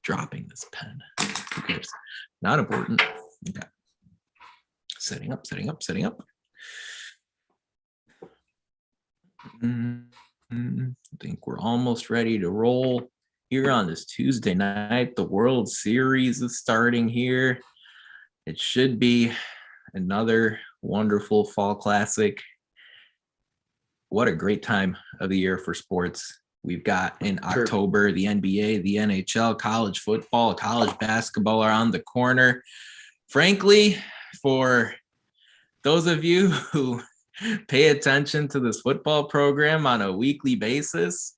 dropping this pen. Who cares? Not important. Okay. Setting up. I think we're almost ready to roll here on this Tuesday night. The World Series is starting here. It should be another wonderful fall classic. What a great time of the year for sports. We've got in October, the NBA, the NHL, college football, college basketball are on the corner. Frankly, for those of you who pay attention to this football program on a weekly basis,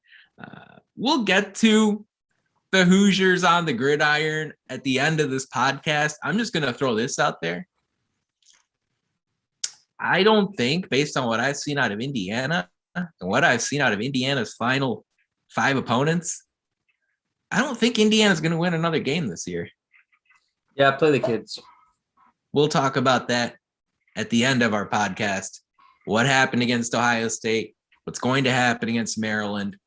we'll get to the Hoosiers on the gridiron at the end of this podcast. I'm just going to throw this out there. I don't think, based on what I've seen out of Indiana and what I've seen out of Indiana's final 5 opponents, I don't think Indiana's going to win another game this year. Yeah, play the kids. We'll talk about that at the end of our podcast. What happened against Ohio State, what's going to happen against Maryland.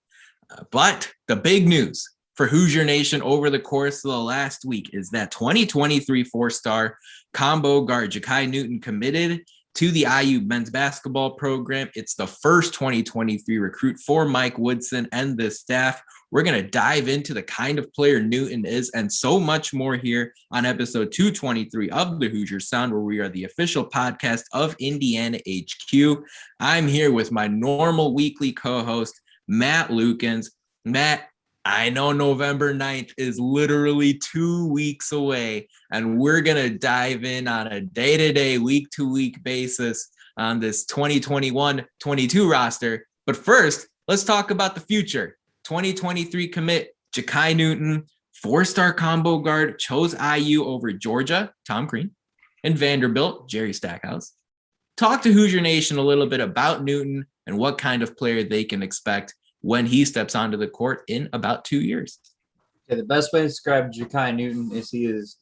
But the big news for Hoosier Nation over the course of the last week is that 2023 4-star combo guard Jakai Newton committed to the IU men's basketball program. It's the first 2023 recruit for Mike Woodson and the staff. We're going to dive into the kind of player Newton is and so much more here on episode 223 of the Hoosier Sound, where we are the official podcast of Indiana HQ. I'm here with my normal weekly co-host, Matt Lukens. Matt, I know November 9th is literally 2 weeks away, and we're going to dive in on a day-to-day, week-to-week basis on this 2021-22 roster. But first, let's talk about the future. 2023 commit, Jakai Newton, 4-star combo guard, chose IU over Georgia, Tom Crean, and Vanderbilt, Jerry Stackhouse. Talk to Hoosier Nation a little bit about Newton and what kind of player they can expect when he steps onto the court in about 2 years. Okay, the best way to describe Jakai Newton is he is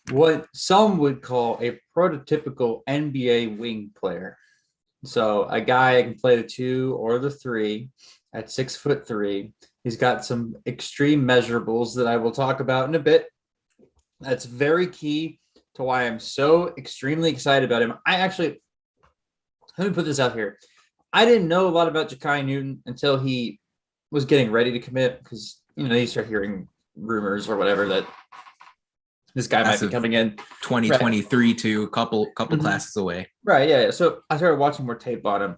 what some would call a prototypical NBA wing player. So a guy that can play the 2 or the 3 at 6'3". He's got some extreme measurables that I will talk about in a bit. That's very key to why I'm so extremely excited about him. Let me put this out here. I didn't know a lot about Jakai Newton until he was getting ready to commit because, you start hearing rumors or whatever that this guy might be coming in 2023 right. To a couple classes away. Right, yeah. So I started watching more tape on him.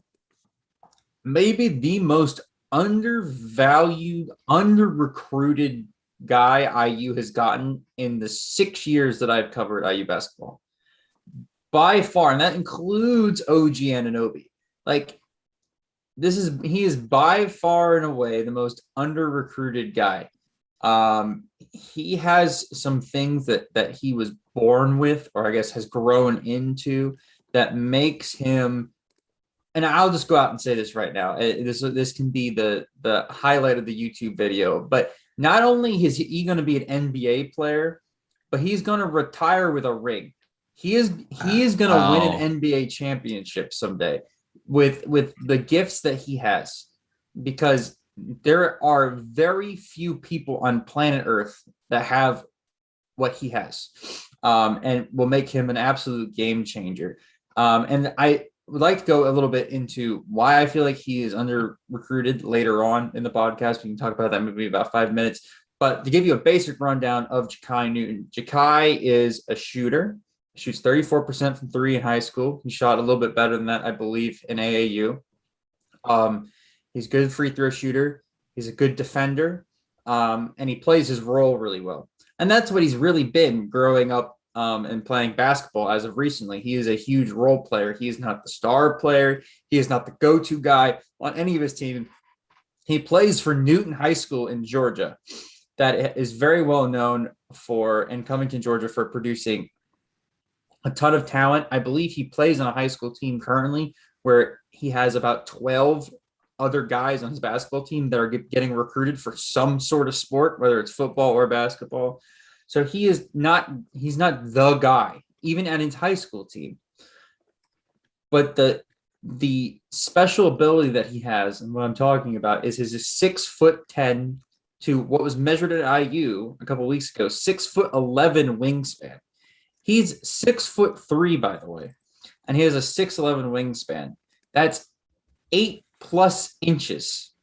Maybe the most undervalued, under-recruited guy IU has gotten in the 6 years that I've covered IU basketball. By far, and that includes OG Anunoby. He is by far and away the most under-recruited guy. He has some things that he was born with, or I guess has grown into, that makes him, and I'll just go out and say this right now. This can be the highlight of the YouTube video, but not only is he going to be an NBA player, but he's going to retire with a ring. He is going to win an NBA championship someday with the gifts that he has, because there are very few people on planet Earth that have what he has, and will make him an absolute game changer. And I would like to go a little bit into why I feel like he is under recruited later on in the podcast. We can talk about that maybe about 5 minutes, but to give you a basic rundown of Jakai Newton, Jakai is a shooter. Shoots 34% from 3 in high school. He shot a little bit better than that, I believe, in AAU. He's a good free throw shooter. He's a good defender. And he plays his role really well. And that's what he's really been growing up and playing basketball as of recently. He is a huge role player. He is not the star player. He is not the go-to guy on any of his team. He plays for Newton High School in Georgia, that is very well known in Covington, Georgia, for producing a ton of talent. I believe he plays on a high school team currently where he has about 12 other guys on his basketball team that are getting recruited for some sort of sport, whether it's football or basketball. So he's not the guy, even at his high school team. But the special ability that he has, and what I'm talking about, is his 6'10", to what was measured at IU a couple of weeks ago, 6'11" wingspan. He's 6'3", by the way, and he has a 6'11" wingspan. That's 8+ inches.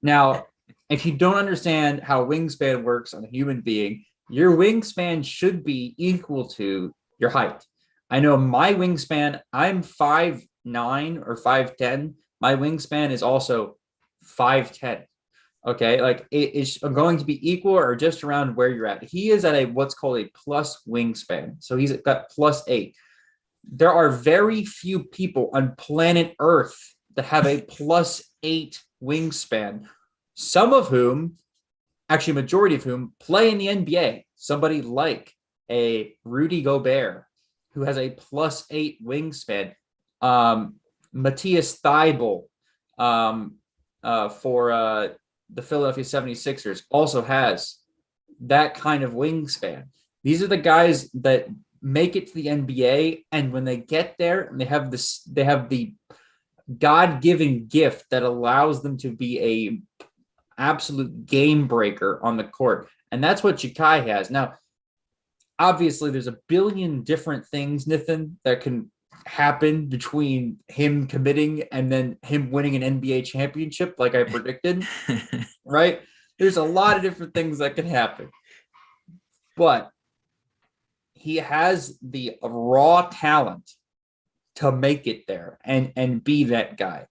Now, if you don't understand how wingspan works on a human being, your wingspan should be equal to your height. I know my wingspan, I'm 5'9" or 5'10". My wingspan is also 5'10". Okay, like it is going to be equal or just around where you're at. He is at a what's called a plus wingspan. So he's got +8. There are very few people on planet Earth that have a +8 wingspan, some of whom, actually majority of whom, play in the NBA. Somebody like a Rudy Gobert, who has a +8 wingspan. Matthias Thybulle for the Philadelphia 76ers also has that kind of wingspan. These are the guys that make it to the NBA, and when they get there, they have the God-given gift that allows them to be a absolute game breaker on the court. And that's what Jakai has. Now, obviously, there's a billion different things, Nathan, that can happen between him committing and then him winning an NBA championship, like I predicted, right? There's a lot of different things that can happen. But he has the raw talent to make it there and be that guy.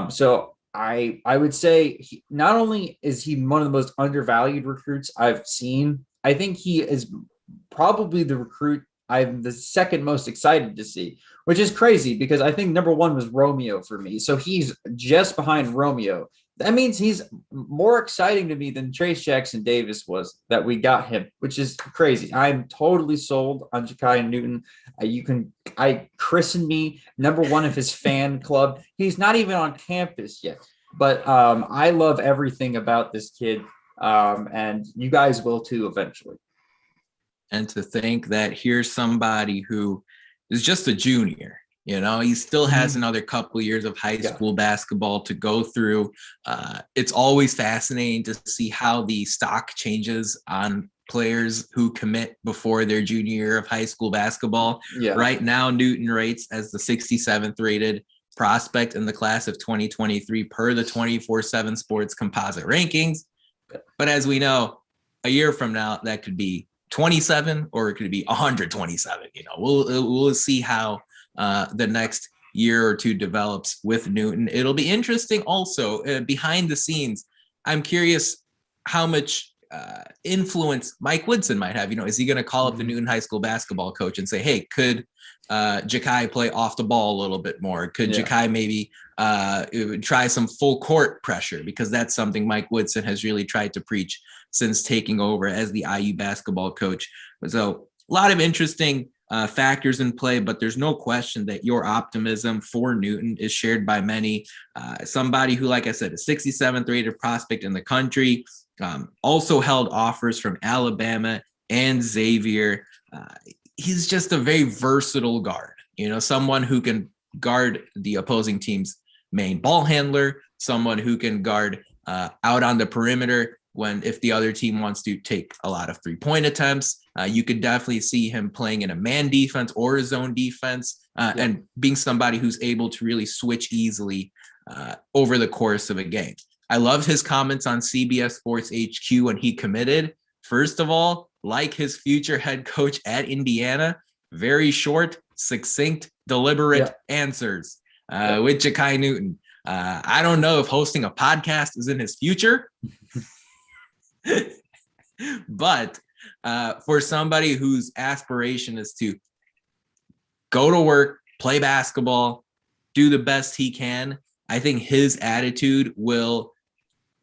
So I would say not only is he one of the most undervalued recruits I've seen, I think he is probably the recruit I'm the second most excited to see, which is crazy because I think number one was Romeo for me. So he's just behind Romeo. That means he's more exciting to me than Trace Jackson Davis was that we got him, which is crazy. I'm totally sold on Jakai Newton. I christened me number one of his fan club. He's not even on campus yet, but I love everything about this kid, and you guys will too eventually. And to think that here's somebody who is just a junior, he still has another couple of years of high school basketball to go through. It's always fascinating to see how the stock changes on players who commit before their junior year of high school basketball. Yeah. Right now, Newton rates as the 67th rated prospect in the class of 2023 per the 24/7 Sports composite rankings. But as we know, a year from now, that could be 27 or it could be 127. We'll see how the next year or two develops with Newton. It'll be interesting also behind the scenes. I'm curious how much influence Mike Woodson might have. Is he going to call up the Newton High School basketball coach and say, hey, could Jakai play off the ball a little bit more? Could Jakai maybe try some full court pressure? Because that's something Mike Woodson has really tried to preach since taking over as the IU basketball coach. So a lot of interesting factors in play, but there's no question that your optimism for Newton is shared by many. Somebody who, like I said, a 67th rated prospect in the country, also held offers from Alabama and Xavier. He's just a very versatile guard, someone who can guard the opposing team's main ball handler, someone who can guard out on the perimeter if the other team wants to take a lot of 3-point attempts. You could definitely see him playing in a man defense or a zone defense, and being somebody who's able to really switch easily over the course of a game. I loved his comments on CBS Sports HQ when he committed. First of all, like his future head coach at Indiana, very short, succinct, deliberate answers with Jakai Newton. I don't know if hosting a podcast is in his future, but for somebody whose aspiration is to go to work, play basketball, do the best he can, I think his attitude will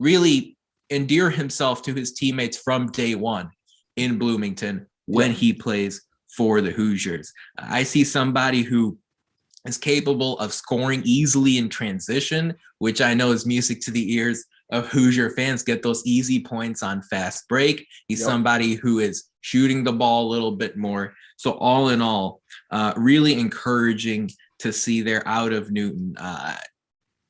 really endear himself to his teammates from day one in Bloomington when he plays for the Hoosiers. I see somebody who is capable of scoring easily in transition, which I know is music to the ears of Hoosier fans. Get those easy points on fast break. He's somebody who is shooting the ball a little bit more. So all in all, really encouraging to see there out of Newton.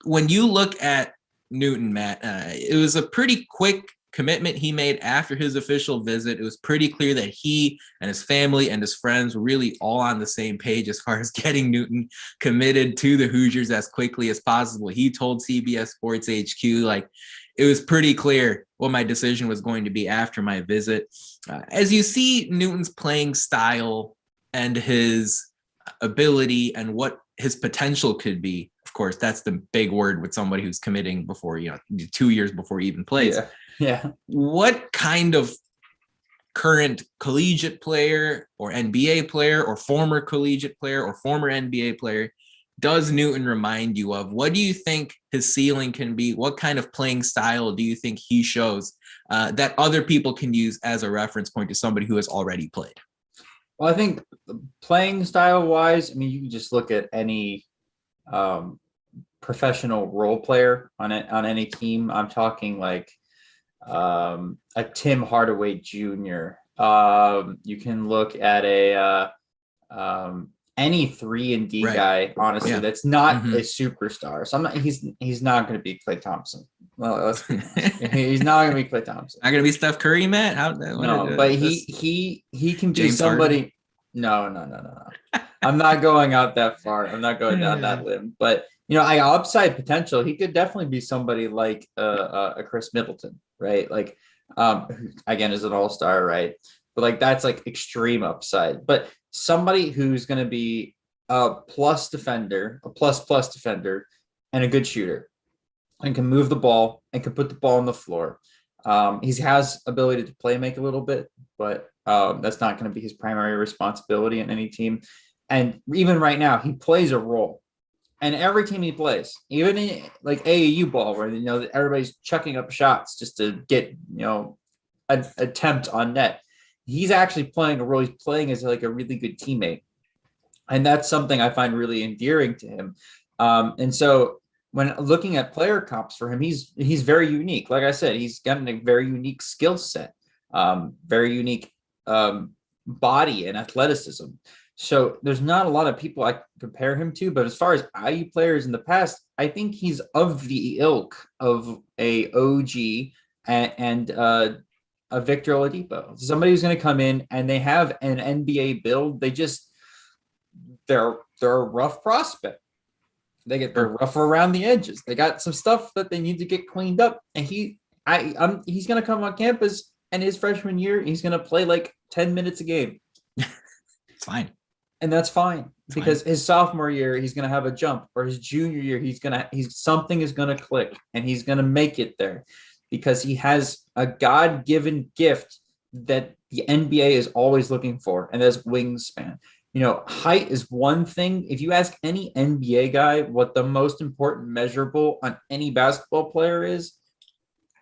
When you look at Newton, Matt, it was a pretty quick commitment he made after his official visit, it was pretty clear that he and his family and his friends were really all on the same page as far as getting Newton committed to the Hoosiers as quickly as possible. He told CBS Sports HQ, like, it was pretty clear what my decision was going to be after my visit. As you see Newton's playing style and his ability and what his potential could be, of course, that's the big word with somebody who's committing before, 2 years before he even plays. Yeah. What kind of current collegiate player or NBA player or former collegiate player or former NBA player does Newton remind you of? What do you think his ceiling can be? What kind of playing style do you think he shows that other people can use as a reference point to somebody who has already played? Well, I think playing style wise, I mean, you can just look at any professional role player on any team. I'm talking like a Tim Hardaway Jr. You can look at any 3-and-D guy, honestly, that's not a superstar. So he's not going to be Klay Thompson. Well, let's be honest. He's not going to be Klay Thompson. Not going to be Steph Curry, Matt? But he can be James somebody. Harden? No. I'm not going out that far. I'm not going down that limb. But I upside potential. He could definitely be somebody like a Chris Middleton, right? Like, again, is an all-star, right? But like that's like extreme upside. But somebody who's going to be a plus defender, a plus defender, and a good shooter, and can move the ball and can put the ball on the floor. He has ability to play make a little bit, but that's not going to be his primary responsibility in any team. And even right now, he plays a role. And every team he plays, even in like AAU ball, where everybody's chucking up shots just to get an attempt on net, he's actually playing a role. He's playing as like a really good teammate, and that's something I find really endearing to him. And so when looking at player comps for him, he's very unique. Like I said, he's got a very unique skill set, very unique body and athleticism. So there's not a lot of people I compare him to, but as far as IU players in the past, I think he's of the ilk of a OG and a Victor Oladipo, somebody who's going to come in and they have an NBA build. They're a rough prospect. They're rough around the edges. They got some stuff that they need to get cleaned up. And he's going to come on campus, and his freshman year, he's going to play like 10 minutes a game. It's fine. And that's fine, because his sophomore year, he's going to have a jump, or his junior year, something is going to click, and he's going to make it there, because he has a God-given gift that the NBA is always looking for, and that's wingspan. Height is one thing. If you ask any NBA guy what the most important measurable on any basketball player is,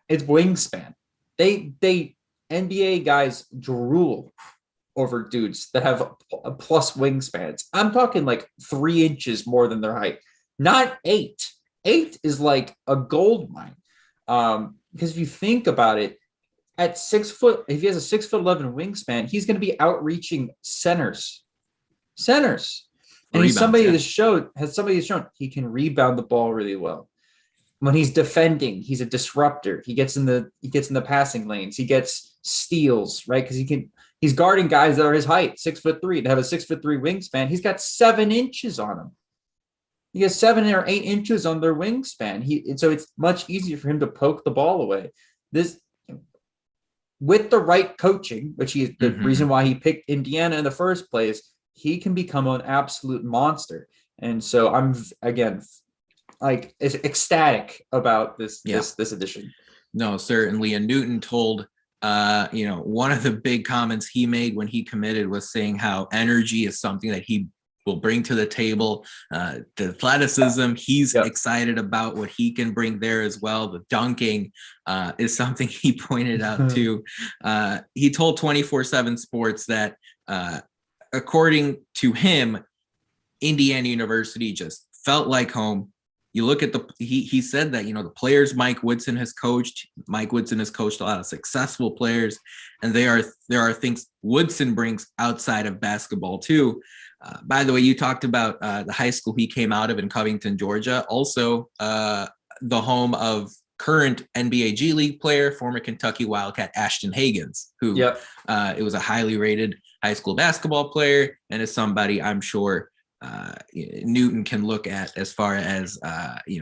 it's wingspan. They NBA guys drool over dudes that have a plus wingspans. I'm talking like 3 inches more than their height, not 8. 8 is like a gold mine. Because if you think about it, at 6 foot, if he has a 6'11" wingspan, he's going to be outreaching centers. And he's somebody has shown he can rebound the ball really well. When he's defending, he's a disruptor. He gets in the passing lanes. He gets steals, right? Because he's guarding guys that are his height, 6'3", to have a 6'3" wingspan. He's got 7 inches on him. He has 7 or 8 inches on their wingspan. So it's much easier for him to poke the ball away. This, with the right coaching, which is the reason why he picked Indiana in the first place, he can become an absolute monster. And so I'm, again, like, ecstatic about this edition. No, certainly. And Newton told, one of the big comments he made when he committed was saying how energy is something that he will bring to the table. The athleticism, he's excited about what he can bring there as well. The dunking is something he pointed out too. He told 24/7 Sports that according to him, Indiana University just felt like home. You look at he said that, the players Mike Woodson has coached a lot of successful players, and there are things Woodson brings outside of basketball too. By the way, you talked about the high school he came out of in Covington, Georgia, also the home of current NBA G League player, former Kentucky Wildcat Ashton Hagans, who it was a highly rated high school basketball player, and is somebody I'm sure Newton can look at as far as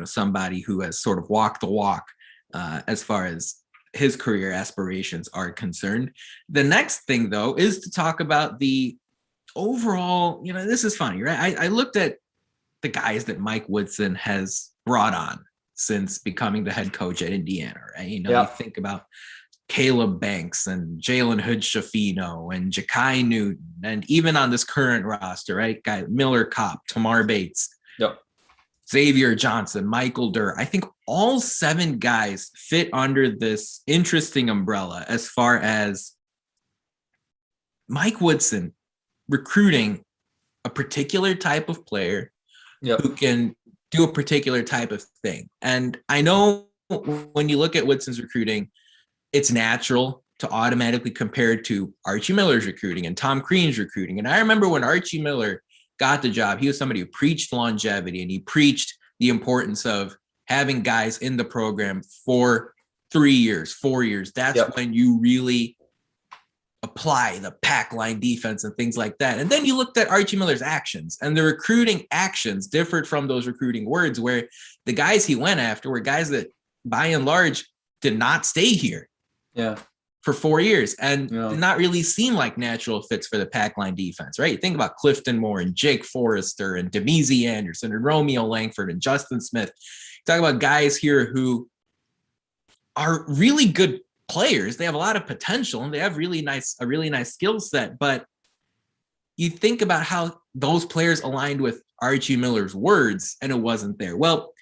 somebody who has sort of walked the walk as far as his career aspirations are concerned. The next thing, though, is to talk about the overall, this is funny, right? I looked at the guys that Mike Woodson has brought on since becoming the head coach at Indiana, right? You think about Caleb Banks and Jalen Hood-Schifino and Jakai Newton, and even on this current roster, right? Guy Miller Kopp, Tamar Bates, Xavier Johnson, Michael Durr. I think all 7 guys fit under this interesting umbrella as far as Mike Woodson recruiting a particular type of player who can do a particular type of thing. And I know when you look at Woodson's recruiting, it's natural to automatically compare it to Archie Miller's recruiting and Tom Crean's recruiting. And I remember when Archie Miller got the job, he was somebody who preached longevity, and he preached the importance of having guys in the program for 3 years, 4 years. That's when you really apply the pack line defense and things like that. And then you looked at Archie Miller's actions, and the recruiting actions differed from those recruiting words, where the guys he went after were guys that by and large did not stay here for 4 years and did not really seem like natural fits for the pack line defense, right? You think about Clifton Moore and Jake Forrester and Demezy Anderson and Romeo Langford and Justin Smith. Talk about guys here who are really good players. They have a lot of potential and they have a really nice skill set. But you think about how those players aligned with Archie Miller's words, and it wasn't there. Well,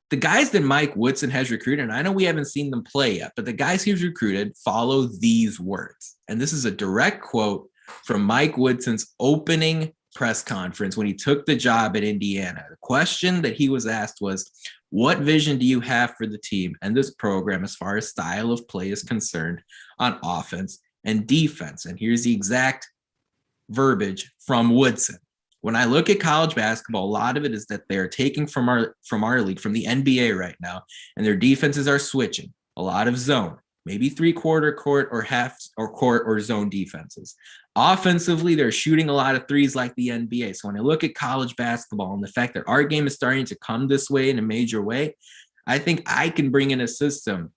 the guys that Mike Woodson has recruited, and I know we haven't seen them play yet, but the guys he's recruited follow these words. And this is a direct quote from Mike Woodson's opening press conference when he took the job at Indiana. The question that he was asked was, what vision do you have for the team and this program as far as style of play is concerned on offense and defense? And here's the exact verbiage from Woodson. When I look at college basketball, a lot of it is that they're taking from our league, from the NBA right now, and their defenses are switching. A lot of zone, maybe 3/4 court or half or court or zone defenses. Offensively, they're shooting a lot of threes like the NBA. So when I look at college basketball and the fact that our game is starting to come this way in a major way, I think I can bring in a system,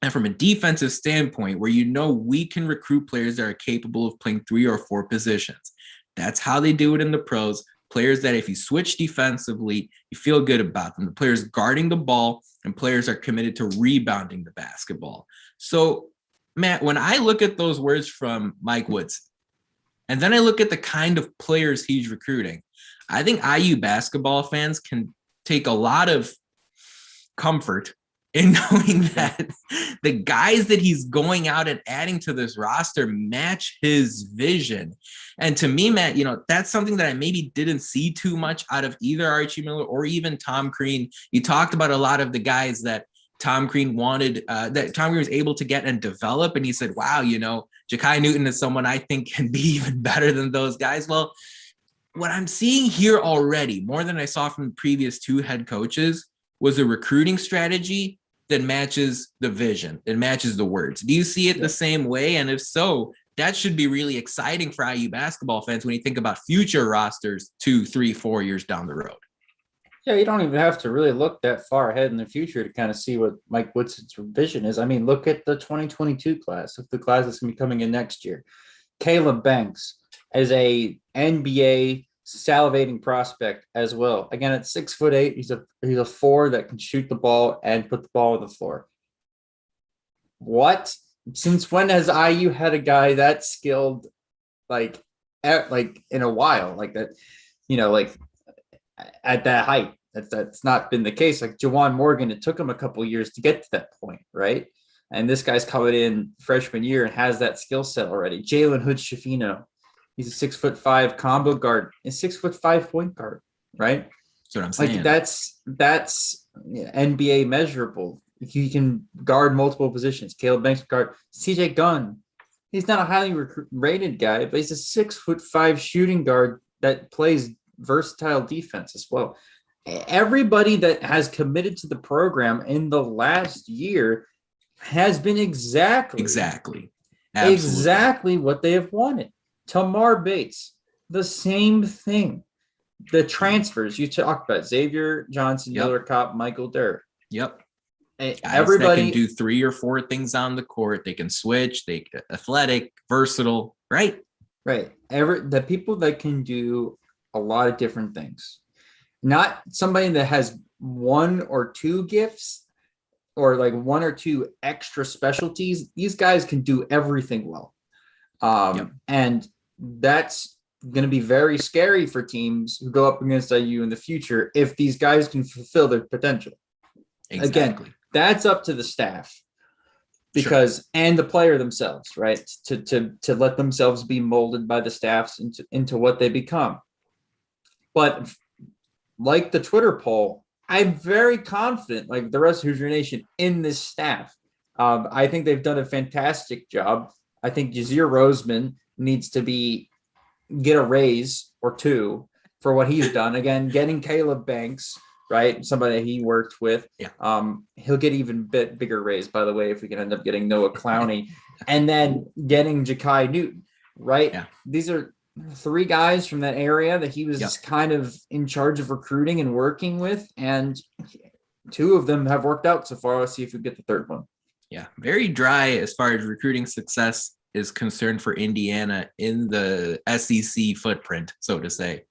and from a defensive standpoint, where we can recruit players that are capable of playing 3 or 4 positions. That's how they do it in the pros. Players that if you switch defensively, you feel good about them. The players guarding the ball and players are committed to rebounding the basketball. So, Matt, when I look at those words from Mike Woodson, and then I look at the kind of players he's recruiting, I think IU basketball fans can take a lot of comfort in knowing that the guys that he's going out and adding to this roster match his vision. And to me, Matt, that's something that I maybe didn't see too much out of either Archie Miller or even Tom Crean. You talked about a lot of the guys that Tom Crean wanted, that Tom Crean was able to get and develop. And he said, wow, Jakai Newton is someone I think can be even better than those guys. Well, what I'm seeing here already, more than I saw from the previous 2 head coaches, was a recruiting strategy that matches the vision, that matches the words. Do you see it the same way? And if so, that should be really exciting for IU basketball fans when you think about future rosters 2, 3, 4 years down the road. Yeah, you don't even have to really look that far ahead in the future to kind of see what Mike Woodson's vision is. I mean, look at the 2022 class, the class that's going to be coming in next year. Caleb Banks as a NBA salivating prospect as well. Again, at 6'8", he's a 4 that can shoot the ball and put the ball on the floor. What? Since when has IU had a guy that skilled, like in a while, like that? Like at that height. That's not been the case. Like Juwan Morgan, it took him a couple of years to get to that point, right? And this guy's coming in freshman year and has that skill set already. Jalen Hood-Schifino. He's a 6'5" combo guard and 6'5" point guard, right? That's what I'm saying. Like that's NBA measurable. He can guard multiple positions. Caleb Banks guard. CJ Gunn. He's not a highly rated guy, but he's a 6'5" shooting guard that plays versatile defense as well. everybody that has committed to the program in the last year has been Exactly. exactly what they have wanted. Tamar Bates, the same thing. The transfers you talked about, Xavier Johnson, Yep. Miller Kopp, Michael Durr. Yep. Guys Everybody that can do 3 or 4 things on the court. They can switch. They athletic, versatile, right? Right. The people that can do a lot of different things. Not somebody that has 1 or 2 gifts or like 1 or 2 extra specialties. These guys can do everything well. And that's going to be very scary for teams who go up against IU in the future if these guys can fulfill their potential. Exactly. Again, that's up to the staff because and the player themselves, right? To let themselves be molded by the staffs into what they become. But like the Twitter poll, I'm very confident, like the rest of Hoosier Nation, in this staff. I think they've done a fantastic job. I think Yazir Roseman needs to get a raise or 2 for what he's done. Again, getting Caleb Banks, right? Somebody he worked with. Yeah. He'll get even bigger raise, by the way, if we can end up getting Noah Clowney. And then getting Jakai Newton, right? Yeah. These are 3 guys from that area that he was kind of in charge of recruiting and working with. And 2 of them have worked out so far. Let's see if we get the 3rd one. Yeah. Very dry as far as recruiting success is concerned for Indiana in the SEC footprint, so to say.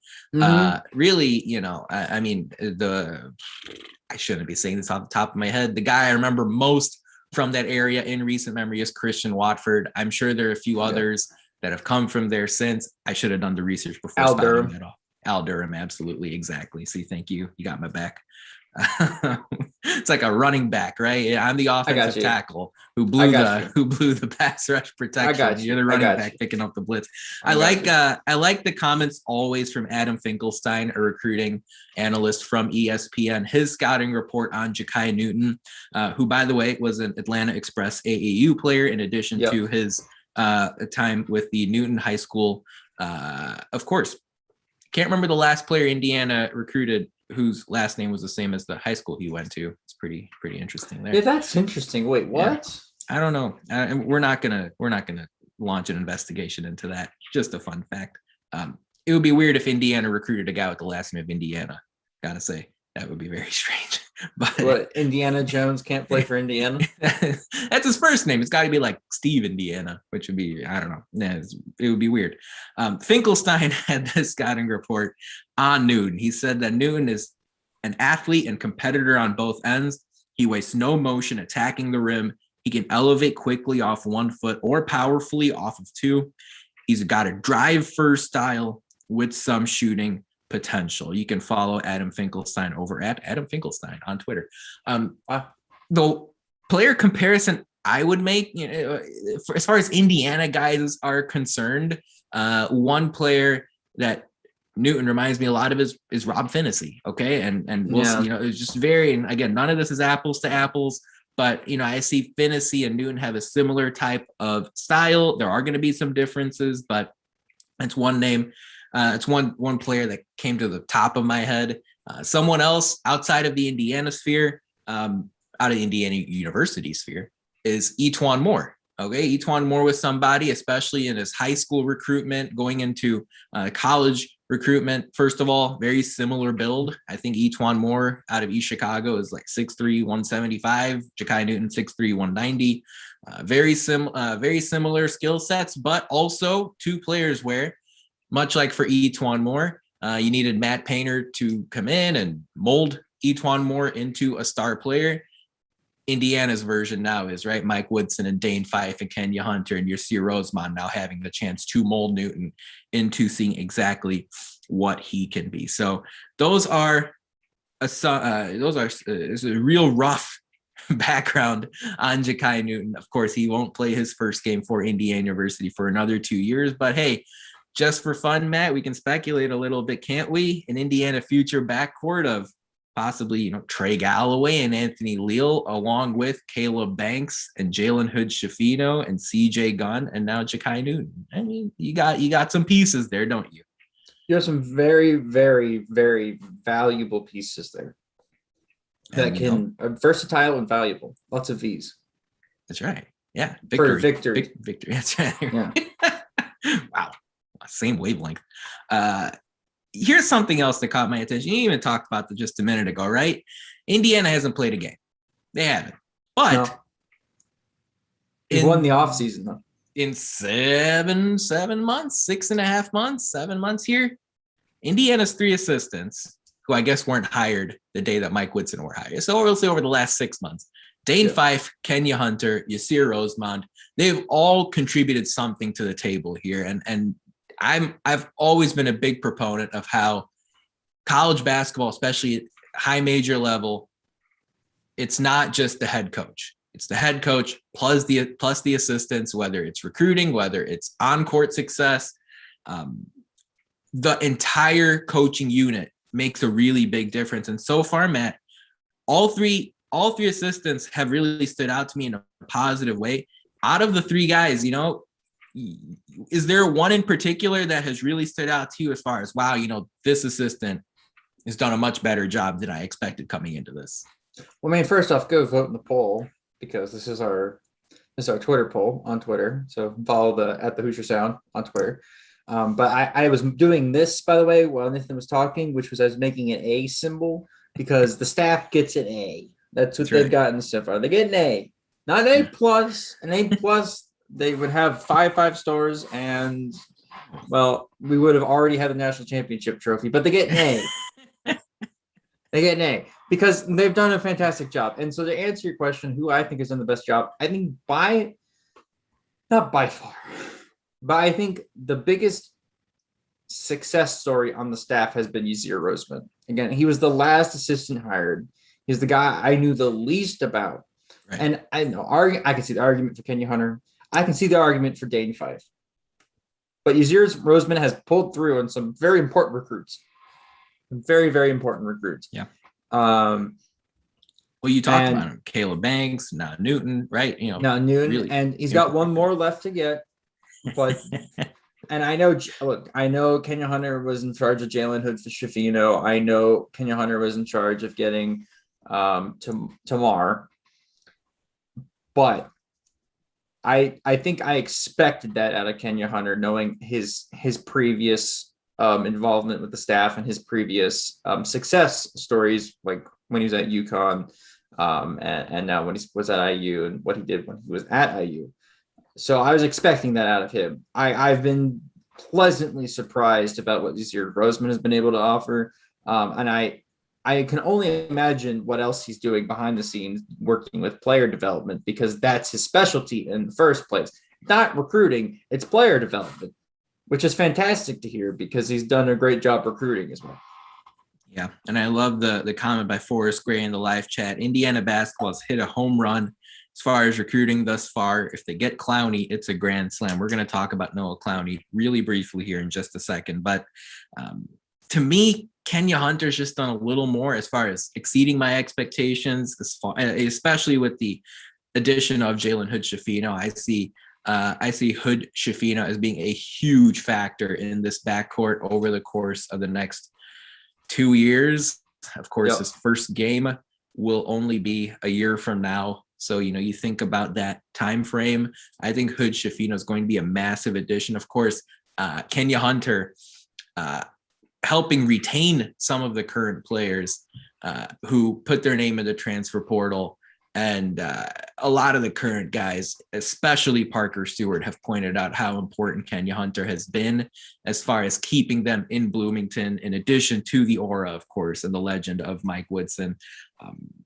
Really, I mean, I shouldn't be saying this off the top of my head. The guy I remember most from that area in recent memory is Christian Watford. I'm sure there are a few others that have come from there since. I should have done the research before spouting that off. Al Durham, absolutely, exactly. See, thank you. You got my back. It's like a running back, right? Yeah, I'm the offensive tackle who blew the pass rush protection. You're the running back picking up the blitz. I like the comments always from Adam Finkelstein, a recruiting analyst from ESPN. His scouting report on Jakai Newton, who by the way was an Atlanta Express AAU player in addition to his time with the Newton High School. Of course, can't remember the last player Indiana recruited whose last name was the same as the high school he went to. It's pretty interesting there. Yeah, that's interesting. Wait, what? Yeah. I don't know. We're not gonna launch an investigation into that. Just a fun fact. It would be weird if Indiana recruited a guy with the last name of Indiana. Gotta say that would be very strange. But what, Indiana Jones can't play for Indiana? That's his first name. It's got to be like Steve Indiana, which would be, I don't know. It would be weird. Finkelstein had this scouting report on Newton. He said that Newton is an athlete and competitor on both ends. He wastes no motion attacking the rim. He can elevate quickly off 1 foot or powerfully off of 2. He's got a drive first style with some shooting potential. You can follow Adam Finkelstein over at Adam Finkelstein on Twitter. The player comparison I would make, as far as Indiana guys are concerned, one player that Newton reminds me a lot of is Rob Finney. Okay. And we'll see, it's just very, and again, none of this is apples to apples, but I see Finney and Newton have a similar type of style. There are going to be some differences, but it's one name. It's one player that came to the top of my head. Someone else outside of the Indiana sphere, out of the Indiana University sphere, is E'Twaun Moore. Okay, E'Twaun Moore was somebody, especially in his high school recruitment, going into college recruitment. First of all, very similar build. I think E'Twaun Moore out of East Chicago is like 6'3", 175. Jakai Newton, 6'3", 190. Very similar skill sets, but also 2 players where, much like for E'Twaun Moore, you needed Matt Painter to come in and mold E'Twaun Moore into a star player. Indiana's version now is, right, Mike Woodson and Dane Fife and Kenya Hunter and Yasir Roseman now having the chance to mold Newton into seeing exactly what he can be. So those are it's a real rough background on Jakai Newton. Of course, he won't play his first game for Indiana University for another 2 years, but hey, just for fun, Matt, we can speculate a little bit, can't we? An Indiana future backcourt of possibly, Trey Galloway and Anthony Leal, along with Caleb Banks and Jalen Hood-Schifino and CJ Gunn, and now Jakai Newton. I mean, you got some pieces there, don't you? You have some very, very, very valuable pieces there that And can versatile and valuable. Lots of V's. that's right. Yeah, For victory. victory. Victory. That's right. Yeah. Wow, same wavelength. Here's something else that caught my attention. You even talked about that just a minute ago, right? Indiana hasn't played a game. They haven't. But No. They've won the offseason, though. In 7 months, 6.5 months, 7 months here, Indiana's 3 assistants, who I guess weren't hired the day that Mike Woodson were hired. So we'll say over the last 6 months, Dane Fife, Kenya Hunter, Yasir Rosemond, they've all contributed something to the table here. And I've always been a big proponent of how college basketball, especially at high major level, it's not just the head coach. It's the head coach plus the assistants, whether it's recruiting, whether it's on-court success. The entire coaching unit makes a really big difference. And so far, Matt, all three assistants have really stood out to me in a positive way. Out of the 3 guys, is there one in particular that has really stood out to you as far as, wow, this assistant has done a much better job than I expected coming into this? Well, I mean, first off, go vote in the poll, because this is our Twitter poll on Twitter. So follow at the Hoosier Sound on Twitter. But I was doing this, by the way, while Nathan was talking, which was I was making an A symbol because the staff gets an A. That's what they've gotten so far. They get an A, not an A plus. An A plus, they would have 5 stars, and well, we would have already had the national championship trophy. But they get an A. They get an A because they've done a fantastic job. And so to answer your question, who I think has done the best job, I think not by far, but I think the biggest success story on the staff has been Yasir Rosemond. Again, he was the last assistant hired. He's the guy I knew the least about. Right. And I know I can see the argument for Kenya Hunter. I can see the argument for Dane Fife. But Yasir Rosemond has pulled through on some very important recruits. Very, very important recruits. Yeah. Well, you talked about him, Caleb Banks, now Newton, right? Now Newton, really, and he's got one more left to get. But and I know Kenya Hunter was in charge of Jalen Hood-Schifino. I know Kenya Hunter was in charge of getting Tamar. But I think I expected that out of Kenya Hunter, knowing his previous involvement with the staff and his previous success stories, like when he was at UConn and now when he was at IU and what he did when he was at IU. So I was expecting that out of him. I've been pleasantly surprised about what Yasir Rosemond has been able to offer. And I can only imagine what else he's doing behind the scenes, working with player development, because that's his specialty in the first place. Not recruiting, it's player development, which is fantastic to hear because he's done a great job recruiting as well. Yeah, and I love the comment by Forrest Gray in the live chat. Indiana basketball has hit a home run as far as recruiting thus far. If they get Clowney, it's a grand slam. We're going to talk about Noah Clowney really briefly here in just a second. But to me, Kenya Hunter's just done a little more as far as exceeding my expectations, especially with the addition of Jalen Hood-Schifino. I see Hood-Schifino as being a huge factor in this backcourt over the course of the next 2 years. Of course, His first game will only be a year from now. So, you think about that time frame. I think Hood-Schifino is going to be a massive addition. Of course, Kenya Hunter helping retain some of the current players who put their name in the transfer portal. And a lot of the current guys, especially Parker Stewart, have pointed out how important Kenya Hunter has been as far as keeping them in Bloomington, in addition to the aura, of course, and the legend of Mike Woodson.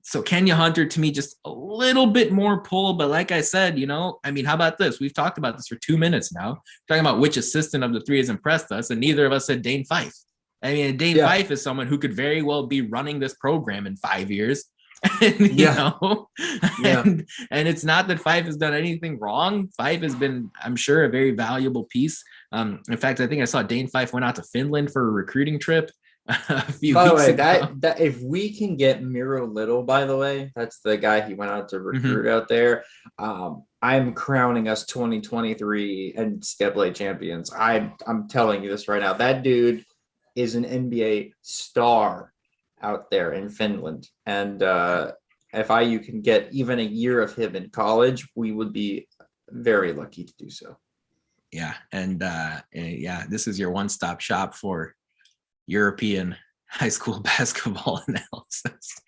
So Kenya Hunter, to me, just a little bit more pull. But like I said, how about this? We've talked about this for 2 minutes now, talking about which assistant of the 3 has impressed us, and neither of us said Dane Fife. Dane Fife is someone who could very well be running this program in 5 years. And it's not that Fife has done anything wrong. Fife has been, I'm sure, a very valuable piece. In fact, I think I saw Dane Fife went out to Finland for a recruiting trip a few weeks ago. That if we can get Miro Little, by the way, that's the guy he went out to recruit out there. I'm crowning us 2023 NCAA champions. I'm telling you this right now. That dude is an NBA star out there in Finland. And if IU can get even a year of him in college, we would be very lucky to do so. Yeah. And this is your one-stop shop for European high school basketball analysis.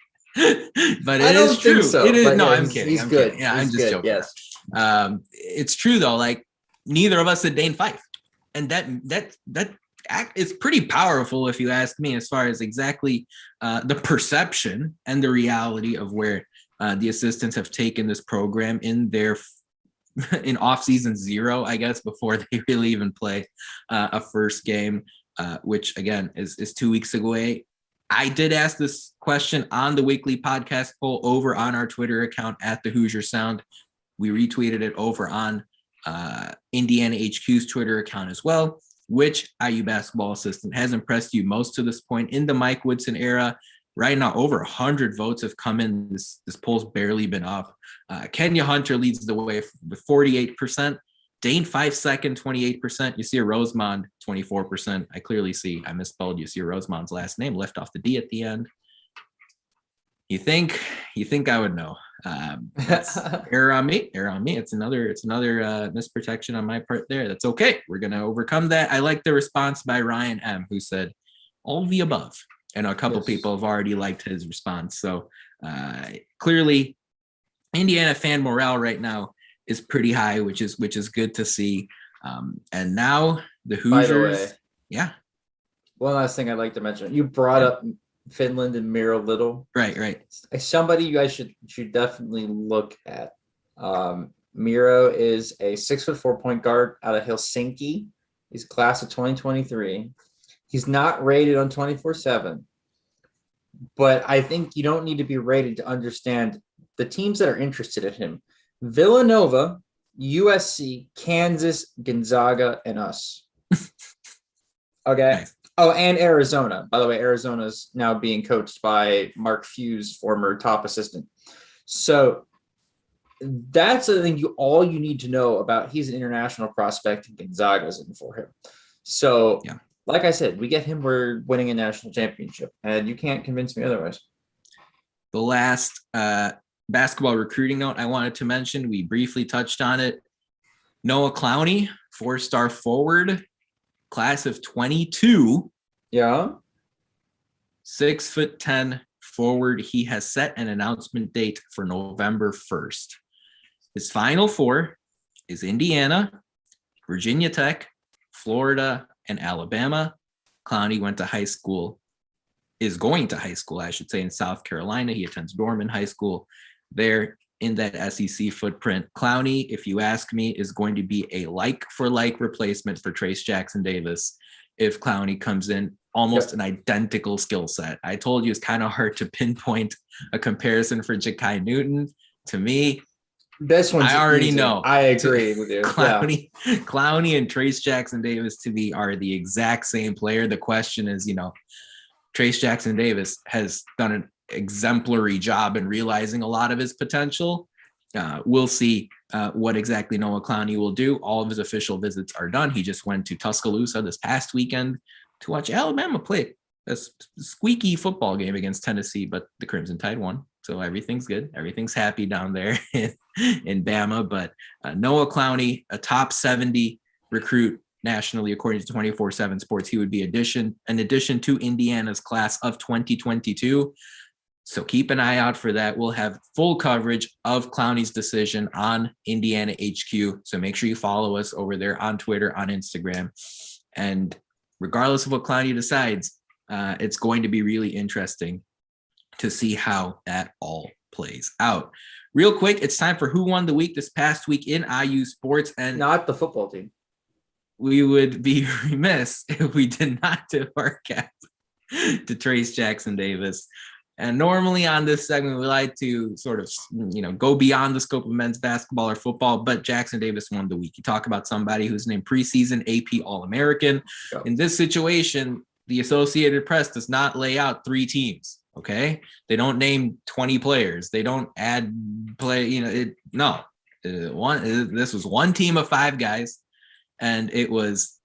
But it is true. So, it is. no, I'm kidding. He's good. Kidding. Yeah, he's I'm just good, joking. Yes. It's true though. Like neither of us had Dane Fife, and that is pretty powerful if you ask me, as far as exactly the perception and the reality of where the assistants have taken this program in off-season 0, I guess, before they really even play a first game, which again is 2 weeks away. I did ask this question on the weekly podcast poll over on our Twitter account at the Hoosier Sound. We retweeted it over on Indiana HQ's Twitter account as well. Which IU basketball assistant has impressed you most to this point in the Mike Woodson era? Right now, over 100 votes have come in. This poll's barely been up. Kenya Hunter leads the way with 48%. Dane Fife second, 28%. Yasir Rosemond, 24%. I clearly see I misspelled Yasir Rosemond's last name, left off the D at the end. You think I would know? That's error on me. It's another misprotection on my part there. That's okay. We're gonna overcome that. I like the response by Ryan M, who said all of the above, and a couple people have already liked his response. So clearly, Indiana fan morale right now is pretty high, which is good to see. And now the Hoosiers. By the way, yeah. One last thing I'd like to mention. You brought up Finland and Miro Little. Right. Somebody you guys should definitely look at. Miro is a 6'4" point guard out of Helsinki. He's class of 2023. He's not rated on 24/7, but I think you don't need to be rated to understand the teams that are interested in him. Villanova, USC, Kansas, Gonzaga, and us. Okay. Nice. Oh, and Arizona. By the way, Arizona's now being coached by Mark Few's former top assistant. So that's the thing all you need to know about. He's an international prospect, and Gonzaga's in for him. So, like I said, we get him, we're winning a national championship, and you can't convince me otherwise. The last basketball recruiting note I wanted to mention, we briefly touched on it. Noah Clowney, 4-star forward, class of 22. Yeah. 6'10" forward. He has set an announcement date for November 1st. His final 4 is Indiana, Virginia Tech, Florida, and Alabama. Clowney is going to high school, I should say, in South Carolina. He attends Dorman High School there in that SEC footprint. Clowney, if you ask me, is going to be a like-for-like replacement for Trace Jackson Davis if Clowney comes in almost an identical skill set. I told you it's kind of hard to pinpoint a comparison for Jakai Newton. To me, this one I already know. I agree with you. Clowney and Trace Jackson Davis to me are the exact same player. The question is, Trace Jackson Davis has done an exemplary job in realizing a lot of his potential. We'll see what exactly Noah Clowney will do. All of his official visits are done. He just went to Tuscaloosa this past weekend to watch Alabama play a squeaky football game against Tennessee, but the Crimson Tide won. So everything's good. Everything's happy down there in Bama. But Noah Clowney, a top 70 recruit nationally, according to 24/7 Sports, he would be an addition to Indiana's class of 2022. So keep an eye out for that. We'll have full coverage of Clowney's decision on Indiana HQ. So make sure you follow us over there on Twitter, on Instagram. And regardless of what Clowney decides, it's going to be really interesting to see how that all plays out. Real quick, it's time for Who Won the Week this past week in IU sports. And not the football team. We would be remiss if we did not tip our cap to Trace Jackson Davis. And normally on this segment, we like to sort of, go beyond the scope of men's basketball or football, but Jackson Davis won the week. You talk about somebody who's named preseason AP All-American. Yep. In this situation, the Associated Press does not lay out 3 teams, okay? They don't name 20 players. They don't add this was one team of 5 guys, and it was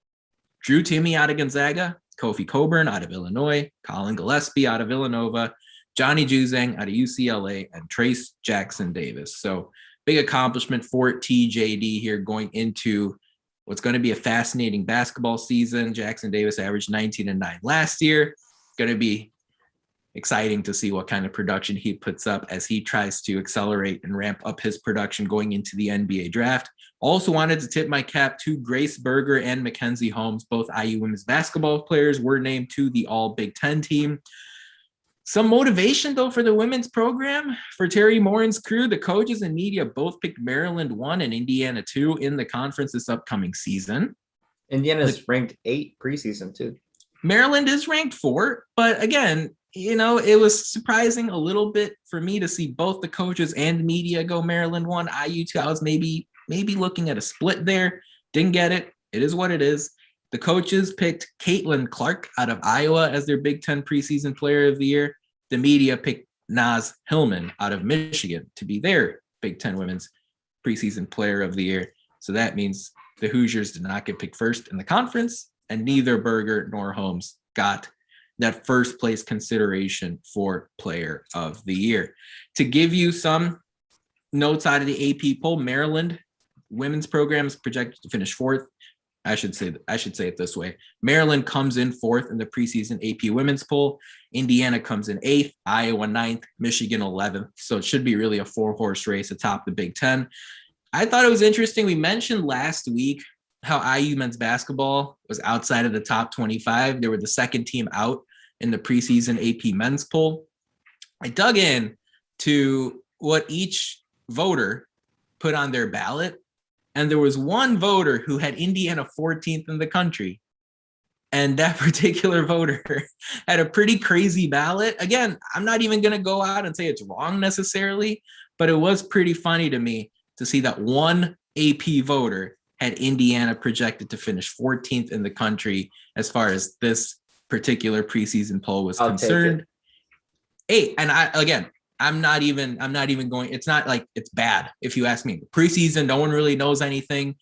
Drew Timme out of Gonzaga, Kofi Coburn out of Illinois, Colin Gillespie out of Villanova, Johnny Juzang out of UCLA, and Trace Jackson Davis. So big accomplishment for TJD here going into what's going to be a fascinating basketball season. Jackson Davis averaged 19-9 last year. Going to be exciting to see what kind of production he puts up as he tries to accelerate and ramp up his production going into the NBA draft. Also wanted to tip my cap to Grace Berger and Mackenzie Holmes. Both IU women's basketball players were named to the All Big Ten team. Some motivation, though, for the women's program. For Terry Morin's crew, the coaches and media both picked Maryland 1 and Indiana 2 in the conference this upcoming season. Indiana's ranked 8 preseason, too. Maryland is ranked 4, but again, it was surprising a little bit for me to see both the coaches and media go Maryland 1, IU 2. I was maybe looking at a split there. Didn't get it. It is what it is. The coaches picked Caitlin Clark out of Iowa as their Big Ten preseason player of the year. The media picked Naz Hillman out of Michigan to be their Big Ten women's preseason player of the year. So that means the Hoosiers did not get picked first in the conference, and neither Berger nor Holmes got that first place consideration for player of the year. To give you some notes out of the AP poll, Maryland women's program is projected to finish 4th. I should say it this way. Maryland comes in 4th in the preseason AP women's poll. Indiana comes in 8th, Iowa 9th, Michigan 11th. So it should be really a 4-horse race atop the Big Ten. I thought it was interesting. We mentioned last week how IU men's basketball was outside of the top 25. They were the second team out in the preseason AP men's poll. I dug in to what each voter put on their ballot. And there was one voter who had Indiana 14th in the country. And that particular voter had a pretty crazy ballot. Again, I'm not even going to go out and say it's wrong necessarily, but it was pretty funny to me to see that one AP voter had Indiana projected to finish 14th in the country as far as this particular preseason poll was concerned. Hey, and I'm not even going, it's not like it's bad. If you ask me, preseason, no one really knows anything.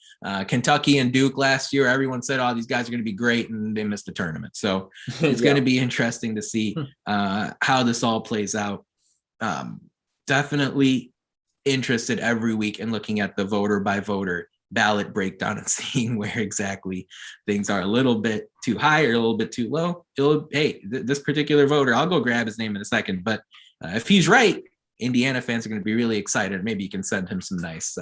Kentucky and Duke last year, everyone said, oh, these guys are going to be great, and they missed the tournament. So it's going to be interesting to see how this all plays out. Definitely interested every week in looking at the voter by voter ballot breakdown and seeing where exactly things are a little bit too high or a little bit too low. This particular voter, I'll go grab his name in a second, but if he's right, Indiana fans are going to be really excited. Maybe you can send him some nice,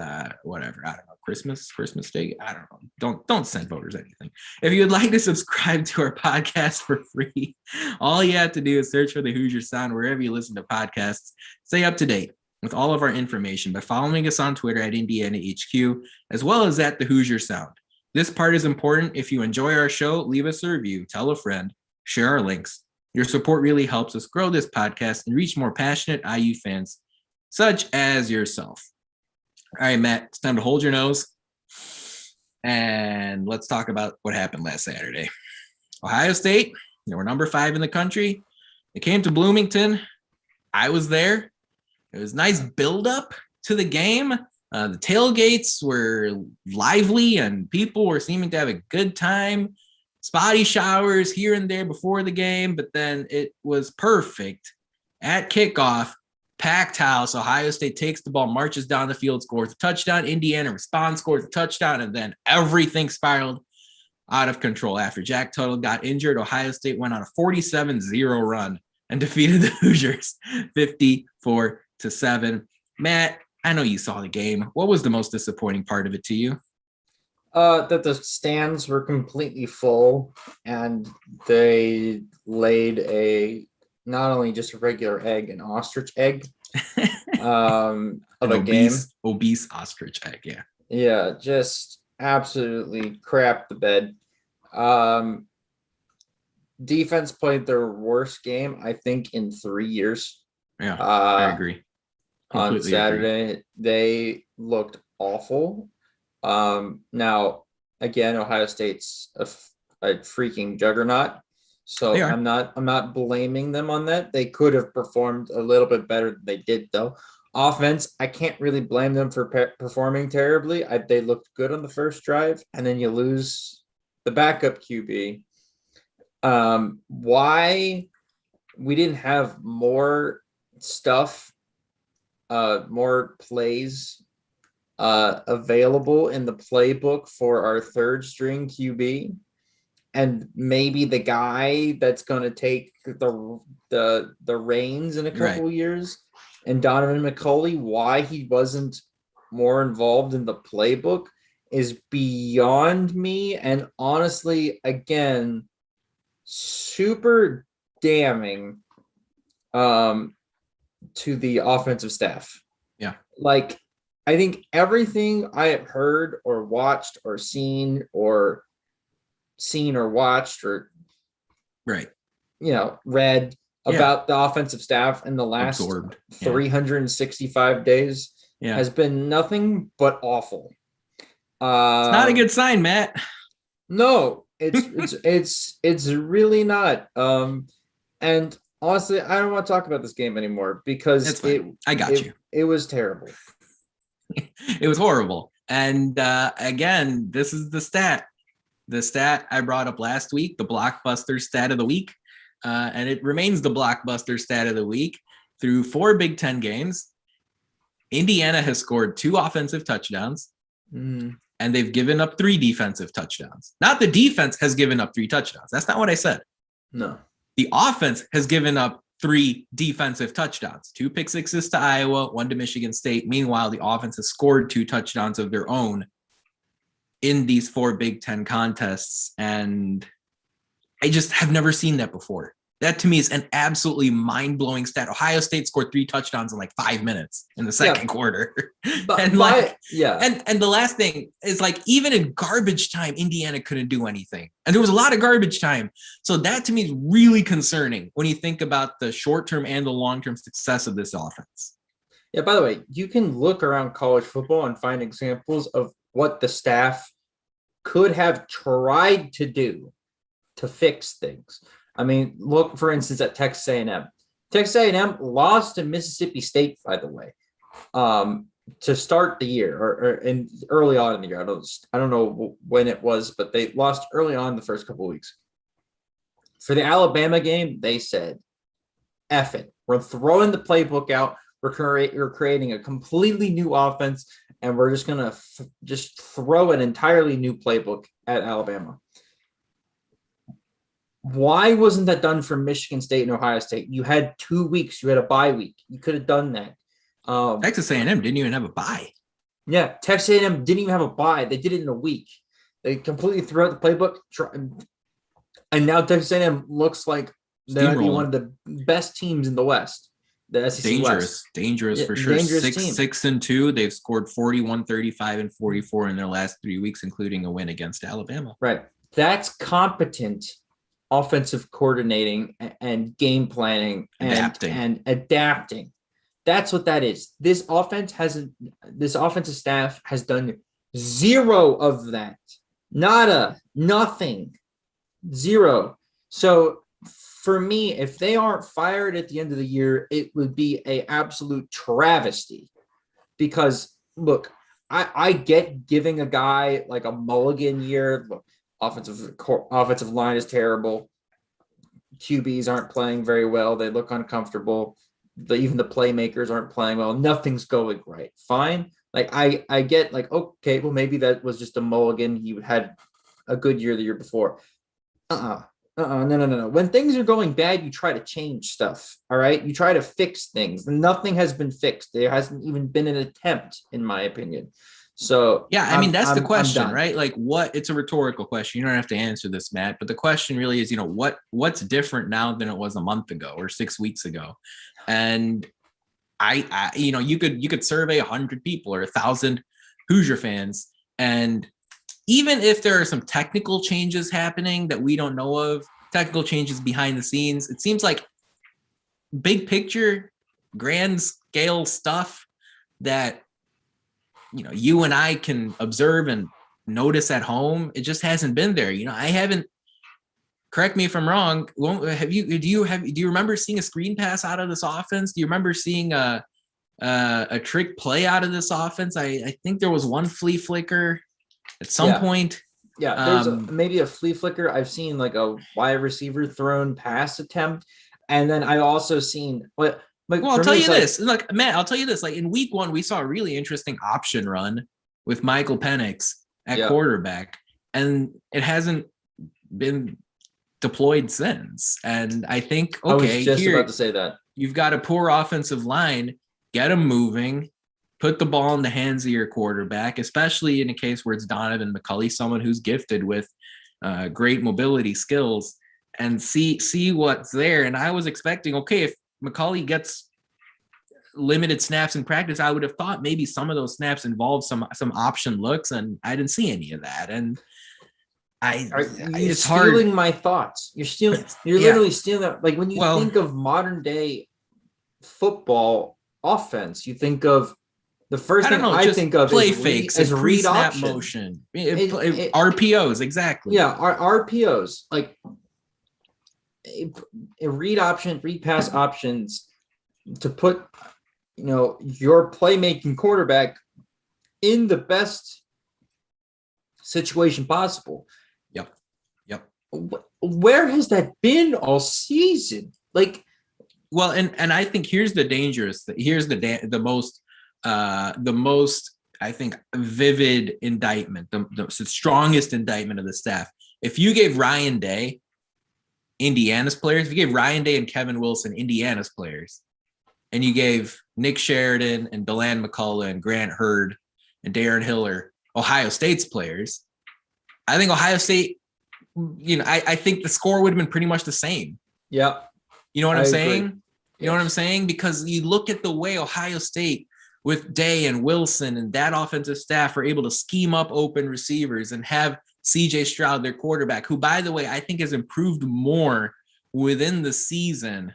whatever. I don't know, Christmas Day. I don't know. Don't send voters anything. If you would like to subscribe to our podcast for free, all you have to do is search for the Hoosier Sound wherever you listen to podcasts. Stay up to date with all of our information by following us on Twitter at Indiana HQ, as well as at the Hoosier Sound. This part is important. If you enjoy our show, leave us a review, tell a friend, share our links. Your support really helps us grow this podcast and reach more passionate IU fans, such as yourself. All right, Matt, it's time to hold your nose. And let's talk about what happened last Saturday. Ohio State, they were number 5 in the country. They came to Bloomington. I was there. It was a nice build-up to the game. The tailgates were lively, and people were seeming to have a good time. Spotty showers here and there before the game, but then it was perfect. At kickoff, packed house, Ohio State takes the ball, marches down the field, scores a touchdown. Indiana responds, scores a touchdown, and then everything spiraled out of control. After Jack Tuttle got injured, Ohio State went on a 47-0 run and defeated the Hoosiers 54-7. Matt, I know you saw the game. What was the most disappointing part of it to you? That the stands were completely full, and they laid not only just a regular egg, an ostrich egg of a game. Obese ostrich egg, yeah. Yeah, just absolutely crapped the bed. Defense played their worst game, I think, in 3 years. Yeah, I agree. On Saturday, they looked awful. Now, again, Ohio State's a freaking juggernaut, so I'm not blaming them on that. They could have performed a little bit better than they did, though. Offense, I can't really blame them for performing terribly. They looked good on the first drive, and then you lose the backup QB. Why we didn't have more stuff, more plays available in the playbook for our third string QB, and maybe the guy that's going to take the reins in a couple years, and Donovan McCulley, why he wasn't more involved in the playbook is beyond me. And honestly, again, super damning to the offensive staff. Yeah. Like, I think everything I have heard or watched or seen or watched or read about the offensive staff in the last 365 days has been nothing but awful. It's not a good sign, Matt. No, it's really not. And honestly, I don't want to talk about this game anymore because it was terrible. It was horrible. And again, this is the stat I brought up last week, the blockbuster stat of the week. And it remains the blockbuster stat of the week. Through 4 Big Ten games, Indiana has scored 2 offensive touchdowns, and they've given up 3 defensive touchdowns. Not the defense has given up 3 touchdowns. That's not what I said. No. The offense has given up 3 defensive touchdowns, 2 pick sixes to Iowa, 1 to Michigan State. Meanwhile, the offense has scored 2 touchdowns of their own in these 4 Big Ten contests. And I just have never seen that before. That to me is an absolutely mind-blowing stat. Ohio State scored 3 touchdowns in like 5 minutes in the second quarter. And the last thing is, like, even in garbage time, Indiana couldn't do anything. And there was a lot of garbage time. So that to me is really concerning when you think about the short-term and the long-term success of this offense. Yeah, by the way, you can look around college football and find examples of what the staff could have tried to do to fix things. I mean, look, for instance, at Texas A&M. Texas A&M lost to Mississippi State, by the way, to start the year or early on in the year. I don't know when it was, but they lost early on the first couple of weeks. For the Alabama game, they said, F it. We're throwing the playbook out. We're creating a completely new offense, and we're just going to just throw an entirely new playbook at Alabama. Why wasn't that done for Michigan State and Ohio State? You had 2 weeks. You had a bye week. You could have done that. Texas A&M didn't even have a bye. Yeah, Texas A&M didn't even have a bye. They did it in a week. They completely threw out the playbook. And now Texas A&M looks like they might be one of the best teams in the West. The SEC West. Dangerous for sure. Dangerous 6-2. They've scored 41, 35, and 44 in their last 3 weeks, including a win against Alabama. Right. That's competent offensive coordinating and game planning and adapting. That's what that is. This offensive staff has done 0 of that. Nada, nothing, 0. So for me, if they aren't fired at the end of the year, it would be an absolute travesty. Because look, I get giving a guy like a mulligan year. Look, offensive line is terrible. QBs aren't playing very well. They look uncomfortable. Even the playmakers aren't playing well. Nothing's going right. Fine. Like I get like, okay, well, maybe that was just a mulligan. He had a good year the year before. No. When things are going bad, you try to change stuff. All right. You try to fix things. Nothing has been fixed. There hasn't even been an attempt, in my opinion. So yeah, I mean, that's the question, right? Like, it's a rhetorical question. You don't have to answer this, Matt, but the question really is, what's different now than it was a month ago or 6 weeks ago? And I you could survey 100 people or 1,000 Hoosier fans, and even if there are some technical changes happening that we don't know of, technical changes behind the scenes, it seems like big picture, grand scale stuff that you and I can observe and notice at home. It just hasn't been there. I haven't. Correct me if I'm wrong. Do you remember seeing a screen pass out of this offense? Do you remember seeing a trick play out of this offense? I think there was one flea flicker at some point. Yeah, there's maybe a flea flicker. I've seen like a wide receiver thrown pass attempt, and then I also seen what. Like, Well, I'll tell you this. Look, Matt, I'll tell you this. Like in week 1, we saw a really interesting option run with Michael Penix at quarterback, and it hasn't been deployed since. And I think, okay, I was just about to say that. You've got a poor offensive line, get them moving, put the ball in the hands of your quarterback, especially in a case where it's Donovan McCulley, someone who's gifted with great mobility skills, and see what's there. And I was expecting, okay, if McCulley gets limited snaps in practice, I would have thought maybe some of those snaps involved some option looks, and I didn't see any of that. And it's stealing hard. my thoughts. You're literally stealing that. Like when you think of modern day football offense, you think of the first thing I think of play is fakes, as read snap option motion, RPOs, exactly. Yeah, RPOs, like a read option, read pass options to put your playmaking quarterback in the best situation possible. Yep. Where has that been all season? Like, well, and I think here's the most I think vivid indictment, the strongest indictment of the staff. If you gave Ryan Day Indiana's players, if you gave Ryan Day and Kevin Wilson Indiana's players, and you gave Nick Sheridan and Deland McCullough and Grant Hurd and Darren Hiller Ohio State's players, I think Ohio State, I think the score would have been pretty much the same. Yeah. You know what I'm saying? You know what I'm saying? Because you look at the way Ohio State with Day and Wilson and that offensive staff are able to scheme up open receivers and have CJ Stroud, their quarterback, who, by the way, I think has improved more within the season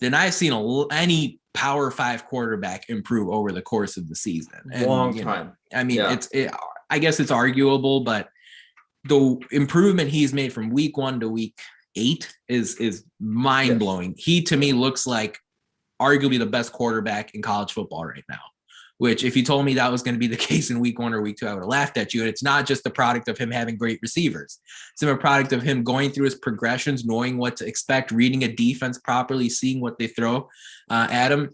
than I've seen any Power 5 quarterback improve over the course of the season. Long time. I mean, I guess it's arguable, but the improvement he's made from week 1 to week 8 is mind blowing. Yes. He, to me, looks like arguably the best quarterback in college football right now, which if you told me that was going to be the case in week 1 or week 2, I would have laughed at you. And it's not just the product of him having great receivers. It's a product of him going through his progressions, knowing what to expect, reading a defense properly, seeing what they throw at him.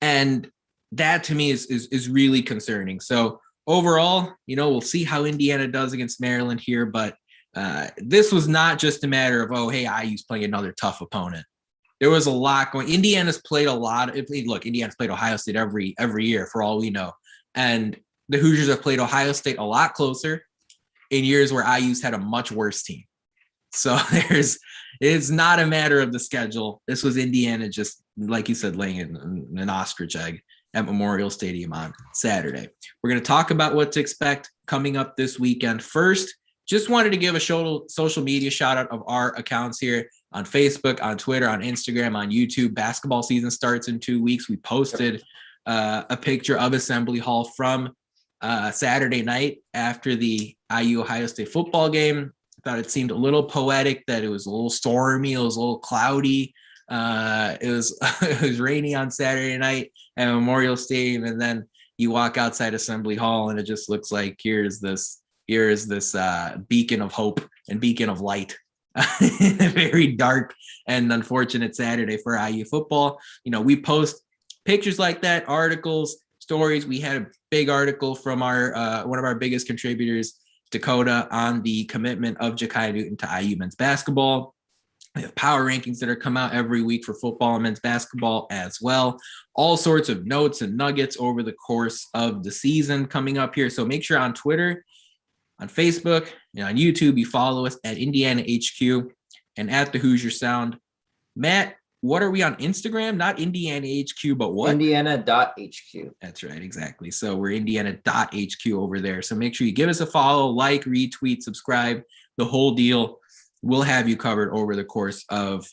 And that to me is really concerning. So overall, we'll see how Indiana does against Maryland here, but this was not just a matter of, IU's playing another tough opponent. There was a lot going. Indiana's played a lot. Indiana's played Ohio State every year for all we know. And the Hoosiers have played Ohio State a lot closer in years where IU's had a much worse team. So it's not a matter of the schedule. This was Indiana just, like you said, laying in an ostrich egg at Memorial Stadium on Saturday. We're going to talk about what to expect coming up this weekend. First, just wanted to give a social media shout out of our accounts here on Facebook, on Twitter, on Instagram, on YouTube. Basketball season starts in 2 weeks. We posted a picture of Assembly Hall from Saturday night after the IU Ohio State football game. I thought it seemed a little poetic that it was a little stormy. It was a little cloudy. It was rainy on Saturday night at Memorial Stadium. And then you walk outside Assembly Hall and it just looks like here is this beacon of hope and beacon of light. A very dark and unfortunate Saturday for IU football. We post pictures like that, articles, stories. We had a big article from our one of our biggest contributors, Dakota, on the commitment of Jakai Newton to IU men's basketball. We have power rankings that are come out every week for football and men's basketball as well. All sorts of notes and nuggets over the course of the season coming up here. So make sure on Twitter, on Facebook, and on YouTube, you follow us at Indiana HQ and at the Hoosier Sound. Matt, what are we on Instagram? Not Indiana HQ, but what? Indiana.HQ. That's right, exactly. So we're Indiana.HQ over there. So make sure you give us a follow, like, retweet, subscribe, the whole deal. We'll have you covered over the course of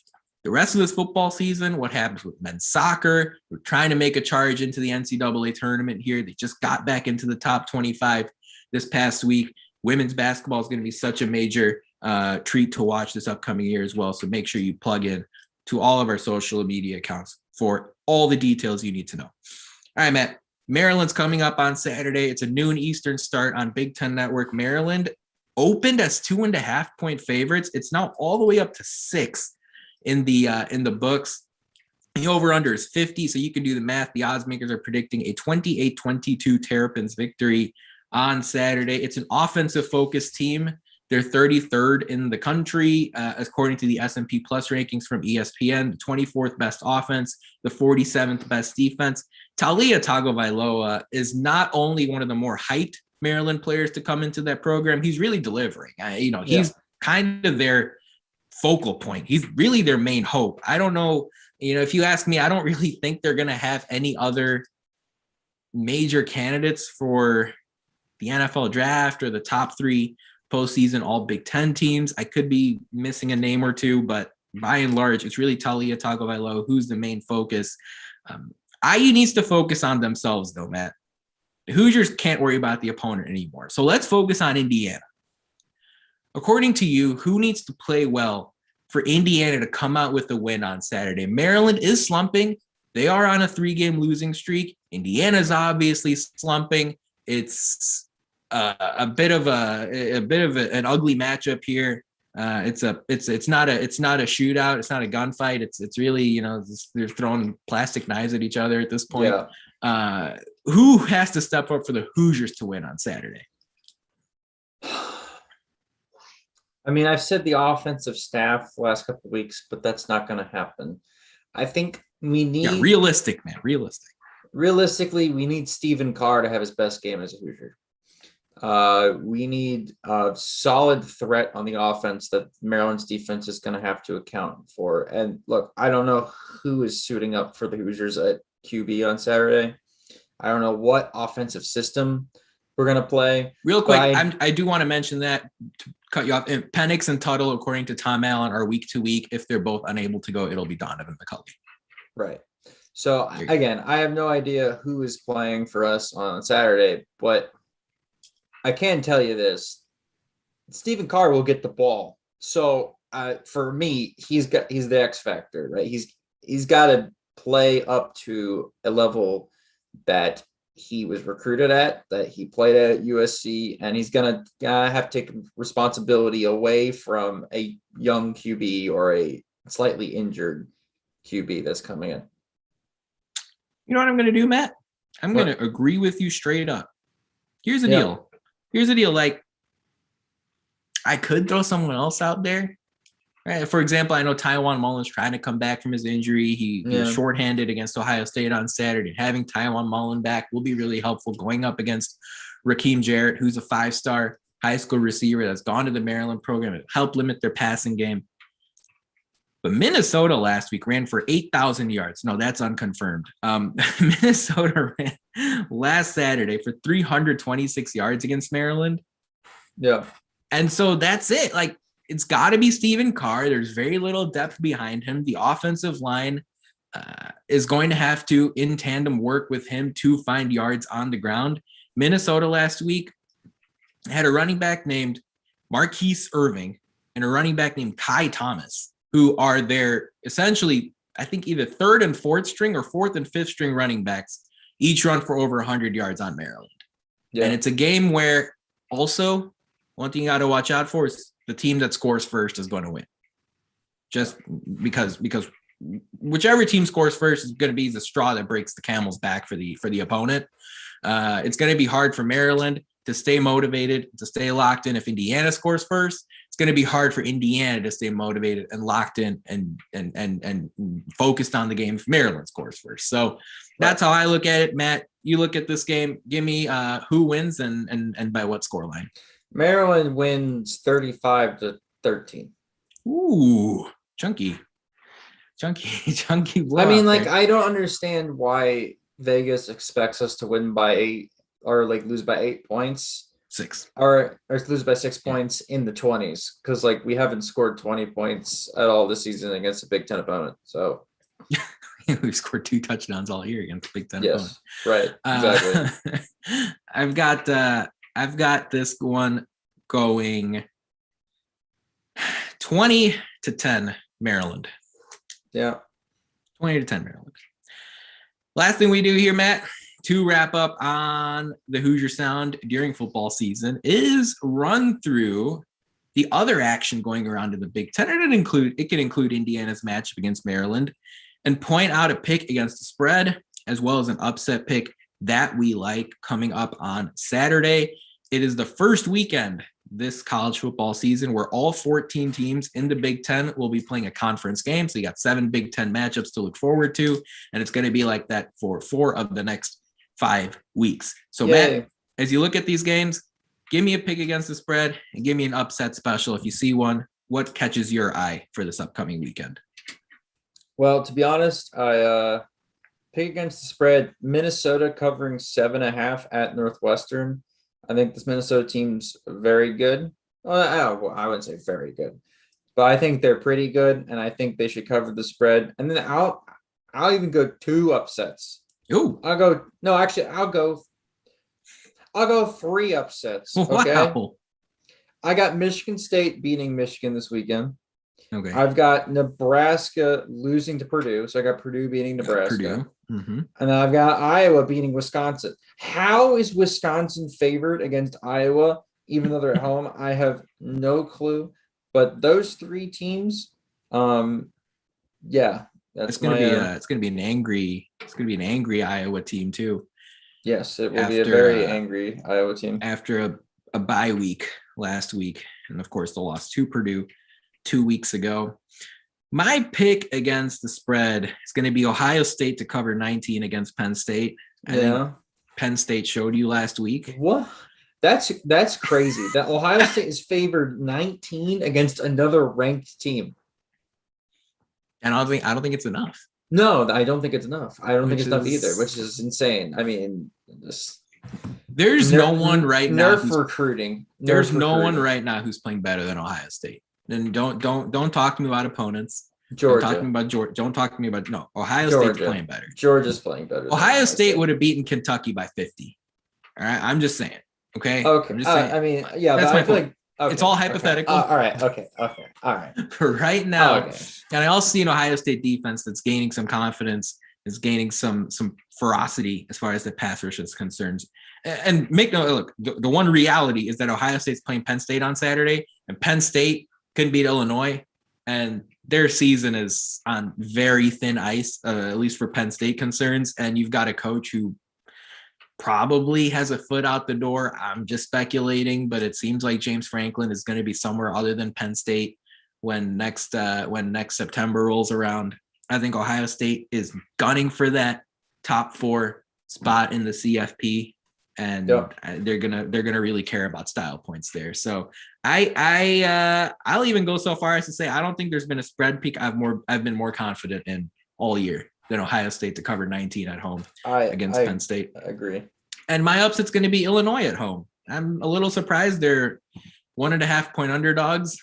the rest of this football season. What happens with men's soccer? We're trying to make a charge into the NCAA tournament here. They just got back into the top 25 this past week. Women's basketball is going to be such a major treat to watch this upcoming year as well. So make sure you plug in to all of our social media accounts for all the details you need to know. All right, Matt. Maryland's coming up on Saturday. It's a noon Eastern start on Big Ten Network. Maryland opened as 2.5-point favorites. It's now all the way up to 6 in the books. The over-under is 50, so you can do the math. The odds makers are predicting a 28-22 Terrapins victory on Saturday. It's an offensive-focused team. They're 33rd in the country, according to the S&P Plus rankings from ESPN, the 24th best offense, the 47th best defense. Talia Tagovailoa is not only one of the more hyped Maryland players to come into that program, he's really delivering. He's kind of their focal point. He's really their main hope. I don't know, if you ask me, I don't really think they're going to have any other major candidates for the NFL draft or the top 3 postseason all Big Ten teams. I could be missing a name or two, but by and large, it's really Talia Tagovailoa who's the main focus. IU needs to focus on themselves, though, Matt. The Hoosiers can't worry about the opponent anymore. So let's focus on Indiana. According to you, who needs to play well for Indiana to come out with a win on Saturday? Maryland is slumping. They are on a 3-game losing streak. Indiana's obviously slumping. It's a bit of an ugly matchup here. It's not a shootout. It's not a gunfight. It's really, they're throwing plastic knives at each other at this point. Yeah. Who has to step up for the Hoosiers to win on Saturday? I mean, I've said the offensive staff the last couple of weeks, but that's not going to happen. I think we need realistic, man. Realistically, we need Stephen Carr to have his best game as a Hoosier. We need a solid threat on the offense that Maryland's defense is going to have to account for. And look, I don't know who is suiting up for the Hoosiers at QB on Saturday. I don't know what offensive system we're going to play. Real quick, I do want to mention that, to cut you off, Penix and Tuttle, according to Tom Allen, are week to week. If they're both unable to go, it'll be Donovan McCulley. Right. So again, I have no idea who is playing for us on Saturday, but I can tell you this: Stephen Carr will get the ball. So for me, he's the X factor, right? He's got to play up to a level that he was recruited at, that he played at USC, and he's gonna have to take responsibility away from a young QB or a slightly injured QB that's coming in. You know what I'm going to do, Matt? I'm going to agree with you straight up. Here's the deal. Like, I could throw someone else out there. Right? For example, I know Tywan Mullen's trying to come back from his injury. He was shorthanded against Ohio State on Saturday. Having Tywan Mullen back will be really helpful going up against Raheem Jarrett, who's a 5-star high school receiver that's gone to the Maryland program to help limit their passing game. But Minnesota last week ran for 8,000 yards. No, that's unconfirmed. Minnesota ran last Saturday for 326 yards against Maryland. Yeah. And so that's it. Like, it's got to be Stephen Carr. There's very little depth behind him. The offensive line is going to have to, in tandem, work with him to find yards on the ground. Minnesota last week had a running back named Marquise Irving and a running back named Kai Thomas, who are their essentially, I think, either 3rd and 4th string or 4th and 5th string running backs, each run for over 100 yards on Maryland. Yeah. And it's a game where also one thing you got to watch out for is the team that scores first is going to win. Just because whichever team scores first is going to be the straw that breaks the camel's back for the opponent. It's going to be hard for Maryland to stay motivated, to stay locked in. If Indiana scores first, it's going to be hard for Indiana to stay motivated and locked in and focused on the game if Maryland scores first. So that's how I look at it. Matt, you look at this game. Give me who wins and by what scoreline. Maryland wins 35-13. Ooh, chunky. I mean, like, I don't understand why Vegas expects us to win by 8 or like lose by 8 points. 6. Or lose by 6 points in the 20s, because like we haven't scored 20 points at all this season against a Big Ten opponent. So we've scored 2 touchdowns all year against a Big Ten opponent. Right. Exactly. I've got this one going 20-10 Maryland. Yeah. 20-10 Maryland. Last thing we do here, Matt, to wrap up on the Hoosier Sound during football season is run through the other action going around in the Big Ten. It can include Indiana's matchup against Maryland and point out a pick against the spread, as well as an upset pick that we like coming up on Saturday. It is the first weekend this college football season where all 14 teams in the Big Ten will be playing a conference game. So you got 7 Big Ten matchups to look forward to, and it's going to be like that for 4 of the next 5 weeks. So Matt, as you look at these games, give me a pick against the spread and give me an upset special if you see one. What catches your eye for this upcoming weekend? Well, to be honest, I pick against the spread. Minnesota covering 7.5 at Northwestern. I think this Minnesota team's very good. Well, I wouldn't say very good, but I think they're pretty good, and I think they should cover the spread. And then I'll even go 2 upsets. Ooh. I'll go 3 upsets. Okay. Wow. I got Michigan State beating Michigan this weekend. Okay. I've got Nebraska losing to Purdue. So I got Purdue beating Nebraska. Purdue. Mm-hmm. And then I've got Iowa beating Wisconsin. How is Wisconsin favored against Iowa, even though they're at home? I have no clue. But those 3 teams, yeah, that's it's gonna be an angry Iowa team too. Yes, it will be a very angry Iowa team after a bye week last week, and of course the loss to Purdue 2 weeks ago. My pick against the spread is going to be Ohio State to cover 19 against Penn State. I think Penn State showed you last week. What? That's crazy. That Ohio State is favored 19 against another ranked team. And I don't think it's enough. No, I don't think it's enough. I don't think it's enough either, which is insane. I mean, there's no one right now. Recruiting. There's no one right now who's playing better than Ohio State. And don't talk to me about opponents. Georgia. Don't talk to me about Georgia. Don't talk to me about Ohio State's playing better. Georgia's playing better. Ohio State would have beaten Kentucky by 50. All right, I'm just saying. Okay. Okay. I'm just saying. I mean, yeah, that's but my I feel point. like it's all hypothetical. All right. Okay. All right. For right now, and I also see an Ohio State defense that's gaining some confidence, is gaining some ferocity as far as the pass rush is concerned. And make no look, the one reality is that Ohio State's playing Penn State on Saturday, and Penn State couldn't beat Illinois, and their season is on very thin ice, at least for Penn State concerns. And you've got a coach who probably has a foot out the door. I'm just speculating, but it seems like James Franklin is going to be somewhere other than Penn State when next September rolls around. I think Ohio State is gunning for that top 4 spot in the CFP, and they're gonna really care about style points there. So I'll even go so far as to say I don't think there's been a spread pick I've been more confident in all year than Ohio State to cover 19 at home against Penn State. I agree. And my upset's going to be Illinois at home. I'm a little surprised they're 1.5 point underdogs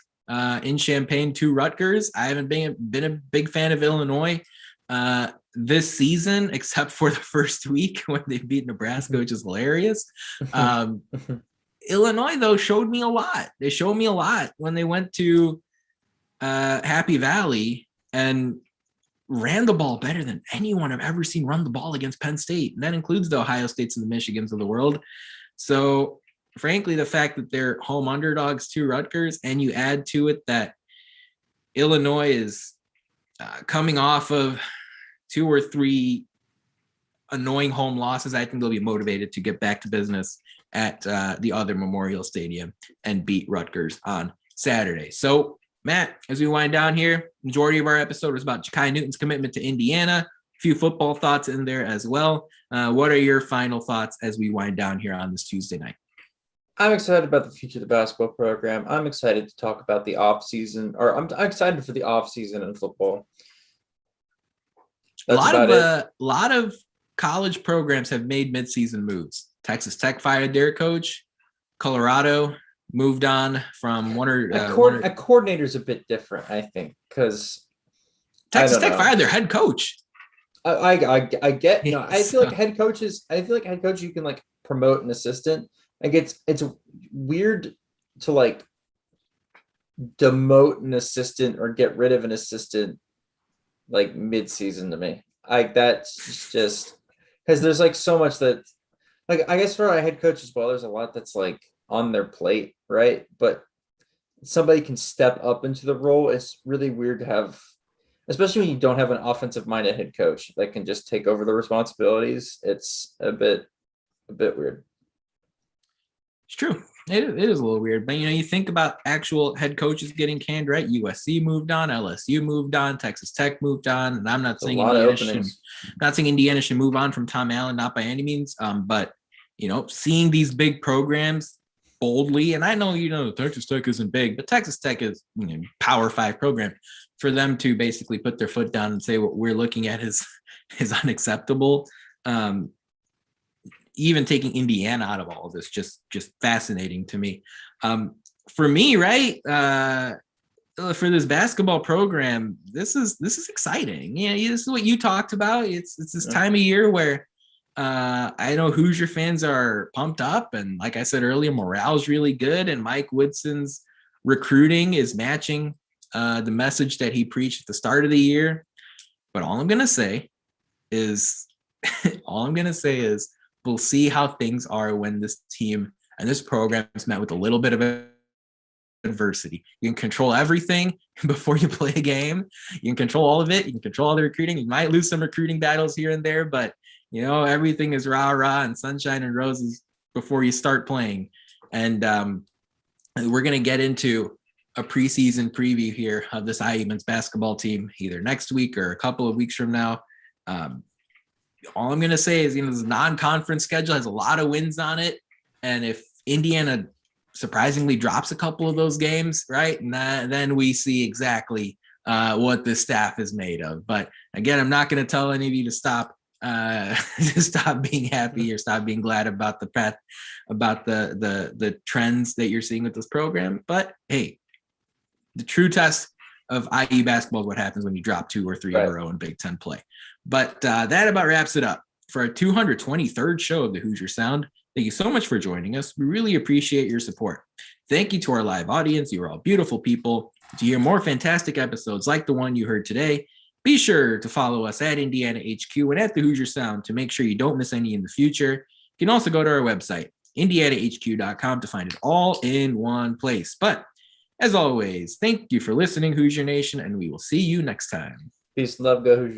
in Champaign to Rutgers. I haven't been a big fan of Illinois this season, except for the first week when they beat Nebraska, which is hilarious. Illinois, though, showed me a lot. They showed me a lot when they went to Happy Valley and ran the ball better than anyone I've ever seen run the ball against Penn State. And that includes the Ohio States and the Michigans of the world. So frankly, the fact that they're home underdogs to Rutgers, and you add to it that Illinois is coming off of 2 or 3 annoying home losses, I think they'll be motivated to get back to business at the other Memorial Stadium and beat Rutgers on Saturday. So Matt, as we wind down here, majority of our episode was about Jakai Newton's commitment to Indiana. A few football thoughts in there as well. What are your final thoughts as we wind down here on this Tuesday night? I'm excited about the future of the basketball program. I'm excited to talk about the off season, or I'm excited for the off season in football. A lot of college programs have made midseason moves. Texas Tech fired their coach. Colorado moved on from a coordinator's a bit different, I think, because Texas Tech fired their head coach. I get no. I feel like head coaches you can like promote an assistant. Like it's weird to like demote an assistant or get rid of an assistant like mid-season to me. Like that's just because there's like so much that, like, I guess for a head coach as well, there's a lot that's like on their plate, right? But somebody can step up into the role. It's really weird to have, especially when you don't have an offensive minded head coach that can just take over the responsibilities. It's a bit weird. It's true. It is a little weird, but you think about actual head coaches getting canned, right? USC moved on, LSU moved on, Texas Tech moved on, and I'm not saying Indiana should move on from Tom Allen, not by any means. But seeing these big programs boldly, and I know Texas Tech isn't big, but Texas Tech is Power 5 program. For them to basically put their foot down and say what we're looking at is unacceptable. Even taking Indiana out of all of this, just fascinating to me. For me, right, for this basketball program, this is exciting. This is what you talked about. It's this time of year where I know Hoosier fans are pumped up, and like I said earlier, morale is really good, and Mike Woodson's recruiting is matching the message that he preached at the start of the year. But all I'm gonna say is we'll see how things are when this team and this program is met with a little bit of adversity. You can control everything before you play a game. You can control all of it. You can control all the recruiting. You might lose some recruiting battles here and there, but everything is rah and sunshine and roses before you start playing. And we're going to get into a preseason preview here of this IU men's basketball team either next week or a couple of weeks from now. All I'm going to say is, this non-conference schedule has a lot of wins on it. And if Indiana surprisingly drops a couple of those games, right, and then we see exactly what this staff is made of. But again, I'm not going to tell any of you to stop being happy or stop being glad about the path, about the trends that you're seeing with this program. But hey, the true test of IU basketball is what happens when you drop 2 or 3 in a row in Big Ten play. But that about wraps it up for our 223rd show of the Hoosier Sound. Thank you so much for joining us. We really appreciate your support. Thank you to our live audience. You are all beautiful people. To hear more fantastic episodes like the one you heard today, be sure to follow us at Indiana HQ and at the Hoosier Sound to make sure you don't miss any in the future. You can also go to our website, indianahq.com, to find it all in one place. But as always, thank you for listening, Hoosier Nation, and we will see you next time. Peace and love, go Hoosiers.